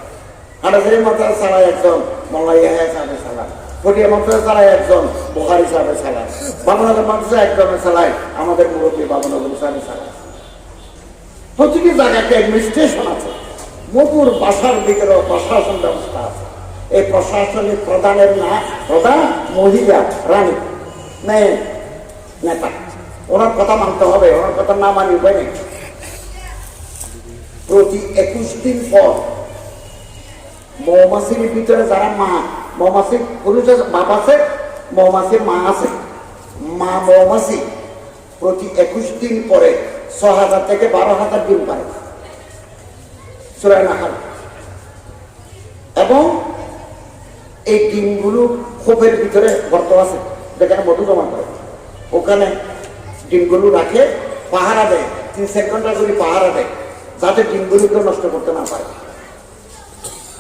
হাটাজারি মাদ্রাসা চালায় একজন মোল্লা ইয়াহিয়া সাহেবের সালাম, পটিয়া মাদ্রাসা চালায় একজন বুখারী সাহেবের সালাম, বাবুনগর মাদ্রাসা একজনের চালায় আমাদের মুরব্বী বাবুনগর সাহেবের সালাম। প্রতিটি জায়গায় একটা অ্যাডমিনিস্ট্রেশন আছে, মধুর বাসার ভিতরেও প্রশাসন ব্যবস্থা আছে। এই প্রশাসনিক প্রধানের না প্রধান মহিলা রানী মেয়ে নেতা, ওনার কথা মানতে হবে, ওনার কথা না মানি উপায় নেই। প্রতি 21 দিন পর মৌমাছির ভিতরে যারা মা, মৌমাছির পুরুষের বাপ আছে, মৌমাছির মা আছে, মা মৌমাছি প্রতি 21 দিন পরে 6,000 থেকে 12,000 ডিম পারে সূরা নাহল। এবং এই ডিমগুলো খোপের ভিতরে গর্ত আছে যেখানে মধু জমা করে, ওখানে ডিমগুলো রাখে, পাহারা দেয়, 3 ঘন্টা করে পাহারা দেয় যাতে ডিমগুলোকে নষ্ট করতে না পারে।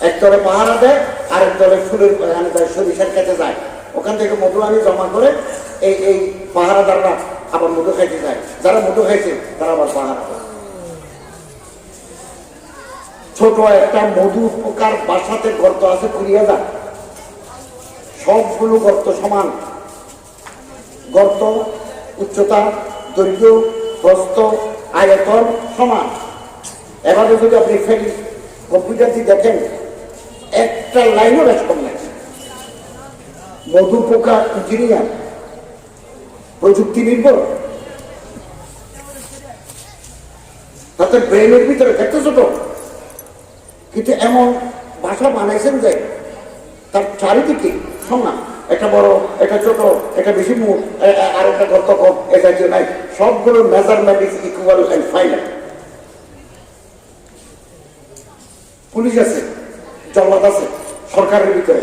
এক দলে পাহারা দেয়, আরেক দলে ফুলের এখানে যায়, সরিষার খেতে যায়, ওখান থেকে মধু আনি জমা করে এই পাহারাদাররা আবার মধু খাইতে যায়, যারা মধু খাইছে তারা আবার পাহারা দেয়। ছোট একটা মধু পোকার বাসাতে গর্ত আছে 20,000, সবগুলো গর্ত সমান, গর্ত উচ্চতা, দৈর্ঘ্য, প্রস্থ, আয়তন সমান। এভাবে যদি আপনি ফেলি কম্পিউটার দিয়ে দেখেন একটা লাইনও রেস কম নাই। মধু পোকা ইঞ্জিনিয়ার, প্রযুক্তি নির্ভর, তাদের ব্রেনের ভিতরে দেখতে ছোট, কিন্তু এমন ভাষা বানাইছেন যে তার চারিদিকে সমান, একটা বড়, একটা ছোট, একটা বেশি মুখ, আর একটা গর্ত কম, এটা যে নাই, সবগুলো measurement is equal and final. Police আছে, জল্লাদ আছে সরকারের ভিতরে,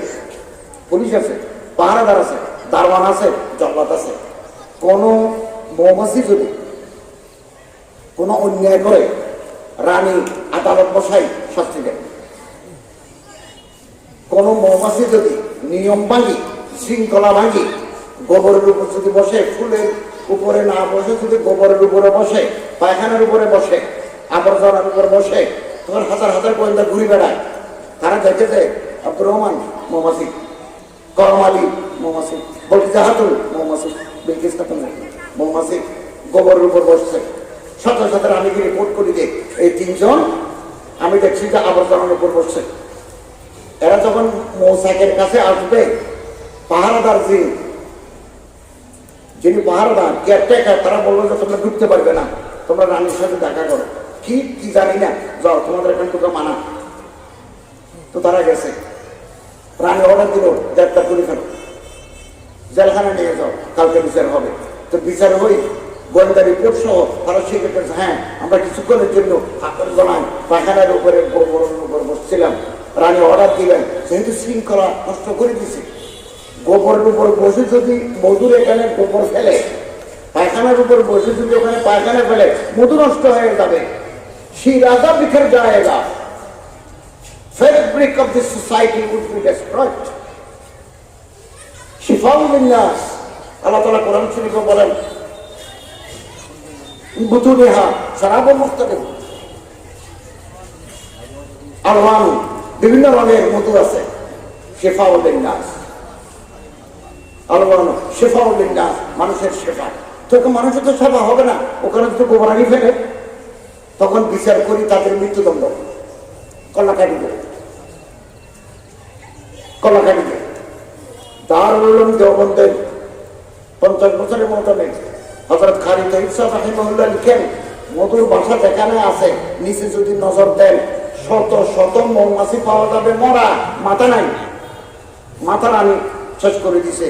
পুলিশ আছে, পাহারাদার আছে, দারওয়ান আছে, জল্লাদ আছে। কোন মৌমাছি যদি কোনো অন্যায় করে রানী আদালত বসাই শাস্তি দেয়। কোন মৌমাছি যদি নিয়ম ভাঙি, শৃঙ্খলা ভাঙি, গোবরের উপর যদি বসে, ফুলের উপরে না বসে যদি গোবরের উপরে বসে, পায়খানার উপরে বসে, আবর্জনার উপরে বসে, তখন হাজার হাজার গোয়েন্দা ঘুরে বেড়ায়, তারা দেখেছে আব্দুর রহমান মৌমাছি, করম আলী মৌমাছি, বলকি জাহাতুল মৌমাছি, বিলকিস খাতুন মৌমাছি গোবরের উপর বসছে। সাথে সাথে আমি কি রিপোর্ট করি যে এই 3 জন আমি দেখছি যে আবর্জনার উপর বসছে। এরা যখন মৌসাকের কাছে আসবে, পাহারাদার যিনি পাহারাদার কেয়ারটেকার, তারা বললো যে তোমরা ঢুকতে পারবে না, তোমরা রানীর সাথে দেখা করো। কি জানি না, যাও তোমাদের এখান থেকে মানা। তো তারা গেছে, রানী অর্ডার দিল গ্রেপ্তার করে ফেলো, জেলখানা নিয়ে যাও, কালকে বিচার হবে। তো বিচার হই গোয়েন্দা রিপোর্ট সহ তারা স্বীকার করেছে, হ্যাঁ আমরা কিছুক্ষণের জন্য আপনার জানাই পায়খানার উপরে উপর বসছিলাম। রানী অর্ডার দিলেন, যেহেতু শৃঙ্খলা নষ্ট করে দিছে, গোবরের উপর বসে যদি মধুর এখানে গোবর ফেলে, পায়খানার উপর বসে যদি ওখানে পায়খানা ফেলে, মধু নষ্ট হয়ে যাবে। শিরাজা বিখর যায়গা, fabric of this society would be destroyed. শিফাউল লিন্নাস, আল্লাহ তাআলা কোরআন শরীফে বলেন, বুতুনিহা শারাবুন মুখতালিফ, আলওয়ান, বিভিন্ন রঙের মধু আছে। শিফাউল লিন্নাস, আলওয়ান শিফাউল লিন্নাস, মানুষের শেফা। তখন মানুষের তো সেবা হবে না, ওখানে যদি গোবরানি ফেলে, তখন বিচার করি তাদের মৃত্যুদণ্ড, কল্যাকাটি দেবে, কল্যাকাটি দেবে। দারুল উলুম দেওবন্দের 50 বছরের মতো নেই, হযরত খালিদ তৈয়ব সাহেব রাহিমাহুল্লাহ লিখেন, মধুর বাসা যেখানে আছে নিচে যদি নজর দেন, শত শত মৌমাছি পাওয়া যাবে মরা, মাথা নাই, মাথা রানী শেষ করে দিছে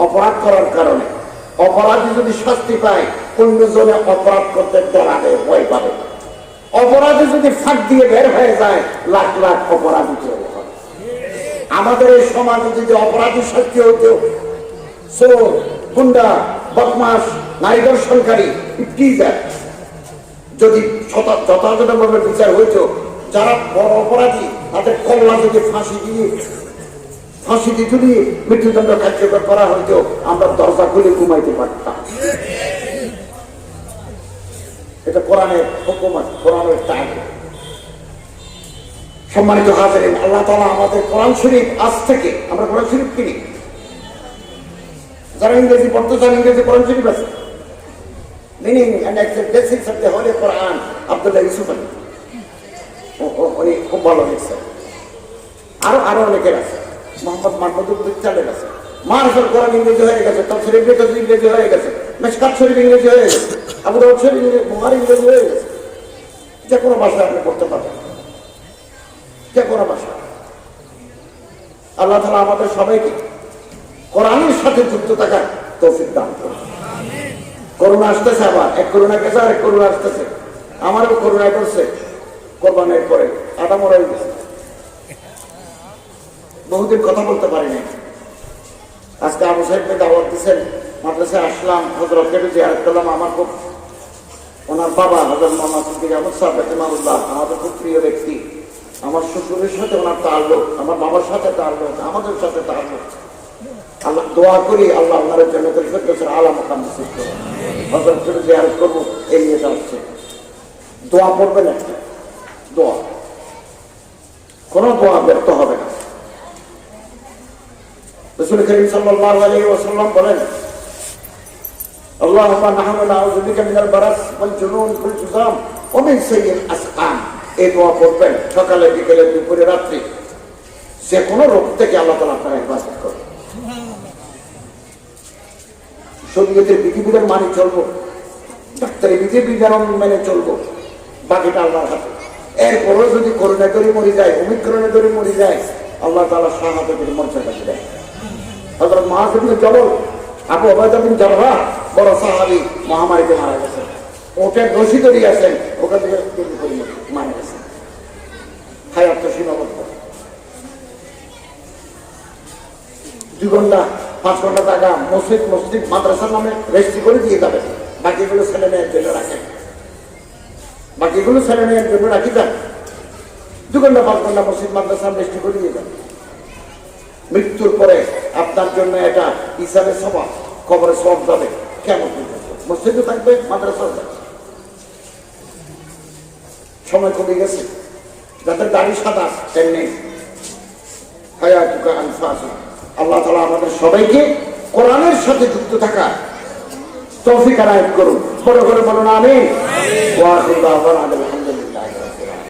অপরাধ করার কারণে। অপরাধী যদি শাস্তি পায়, অন্যজনে অপরাধ করতে ডরাবে, ভয় পাবে। অপরাধী যদি ফাঁক দিয়ে বের হয়ে যায়, লাখ লাখ অপরাধী তৈরি হবে। আমাদের এই সমাজে যদি অপরাধী শাস্তি হতো, চোর, গুন্ডা, বদমাস, নারী দর্শনকারী, টিজার যদি যথাযথভাবে বিচার হইত, যারা বড় অপরাধী তাদের কল্লা যদি ফাঁসি দিয়ে যদি মৃত্যুদণ্ড কার্যকর করা হইতো, আমরা দরজা খুলে ঘুমাইতে পারতাম। এটা কোরআনের হুকুমত, কোরআনের টাইম। সম্মানিত হাজিরিন, আল্লাহ তাআলা আমাদের কোরআন শরীফ আজ থেকে আমরা কোরআন শরীফ কিনি, যারা ইংরেজি পড়তে চান ইংরেজি কোরআন শরীফ আছে, meaning and basics of the holy Quran, Abdullah Yusuf Ali, উনি খুব ভালো লিখছেন। আরো অনেকের আছে, মোহাম্মদ মাহমুদুল চালের আছে। মারফুল কোরআন ইংরেজি হয়ে গেছে, তাফসীর ইবনে কাসির ইংরেজি হয়ে গেছে, মিশকাত শরীফ ইংরেজি হয়ে গেছে, আবু দাউদ শরীফ বুখারী ইংরেজি হয়ে গেছে। যে কোনো ভাষায় আপনি পড়তে পারবেন, যে কোনো ভাষা। আল্লাহ তাআলা আমাদের সবাইকে কোরআনের সাথে যুক্ত থাকার তৌফিক দান করুন। করোনা আসতেছে, আবার এক করোনা গেছে আর এক করোনা আসতেছে। আমারও করোনা করছে কোরবানের পরে, আদা মরা হয়ে গেছে, বহুদিন কথা বলতে পারিনি। আজকে আবু সাহেবকে দাওয়াত দিচ্ছেন, মাদ্রাসায় আসলাম, হযরতকে জিয়ারত করলাম। আমার খুব, ওনার বাবা হযরত মোহাম্মদ সিদ্দিক আহমদ সাহেব রাহিমাহুল্লাহ আমাদের খুব প্রিয় ব্যক্তি। আমার শ্বশুরের সাথে ওনার তাল্লুক, আমার বাবার সাথে তাল্লুক, আমাদের সাথে তাল্লুক। আল্লাহ দোয়া করি আল্লাহ ওনার জান্নাতুল ফিরদাউসের আলা মাকাম নসিব করুন। হযরতকে জিয়ারত করব, এই নিয়ে আসছে। দোয়া পড়বেন, একটা দোয়া, কোনো দোয়া ব্যর্থ হবে না। রাসূল করিম সাল্লাল্লাহু আলাইহি ওয়াসাল্লাম বলেন, আল্লাহুম্মা নাহনু নাউযু বিকা মিনাল বারাস ওয়াল জুনুন ওয়াল জুযাম ওয়া মিন সাইয়্যিল আসকাম। এই দোয়া পড়বেন সকালে, বিকেলে, দুপুরে, রাত্রে। যে কোনো রোগ থেকে আল্লাহ তাআলা আপনার হেফাজত করবেন। শরীয়তের বিধিবিধান মানি চলবো, ডাক্তারি বিধিবিধান মেনে চলবো, বাকিটা আল্লাহর হাতে। এরপরও যদি করোনা করে মরে যায়, ওমিক্রনে করে মরে যায়, আল্লাহ তাআলা শাহাদাতের মর্যাদা দেয়। হযরত মুআয ইবনে জবল, আবু উবাইদা বিন জাররাহ, বড় সাহাবী, মহামারীতে মারা গেছেন। ওটা রশি ধরে আছেন, ওটা দিয়ে মারা গেছেন। হায়াত তো সীমাবদ্ধ। 2 ঘন্টা 5 ঘন্টা টাকা মসজিদ মাদ্রাসার নামে রেজিস্ট্রি করে দিয়ে যাবেন, বাকিগুলো ছেলে মেয়ের জন্য রাখেন, বাকিগুলো ছেলে মেয়ের জন্য রাখি যান। 2 ঘন্টা 5 ঘন্টা মসজিদ মাদ্রাসার রেজিস্ট্রি করে দিয়ে যান। মৃত্যুর পরে আপনার জন্য এটা হিসাবে সভা, কবরে সব যাবে। কেমন মসজিদও থাকবে, মাদ্রাসাও থাকবে। সময় কমে গেছে, যাদের দাড়ি সাদা তেমনি হায়াতুকা আনফাসু। আল্লাহ তাআলা আমাদের সবাইকে কোরআনের সাথে যুক্ত থাকা তৌফিক আনায়েত করুন। বড় করে বলুন আমিন। ওয়া আখিরু দাওয়ানা আলহামদুলিল্লাহ।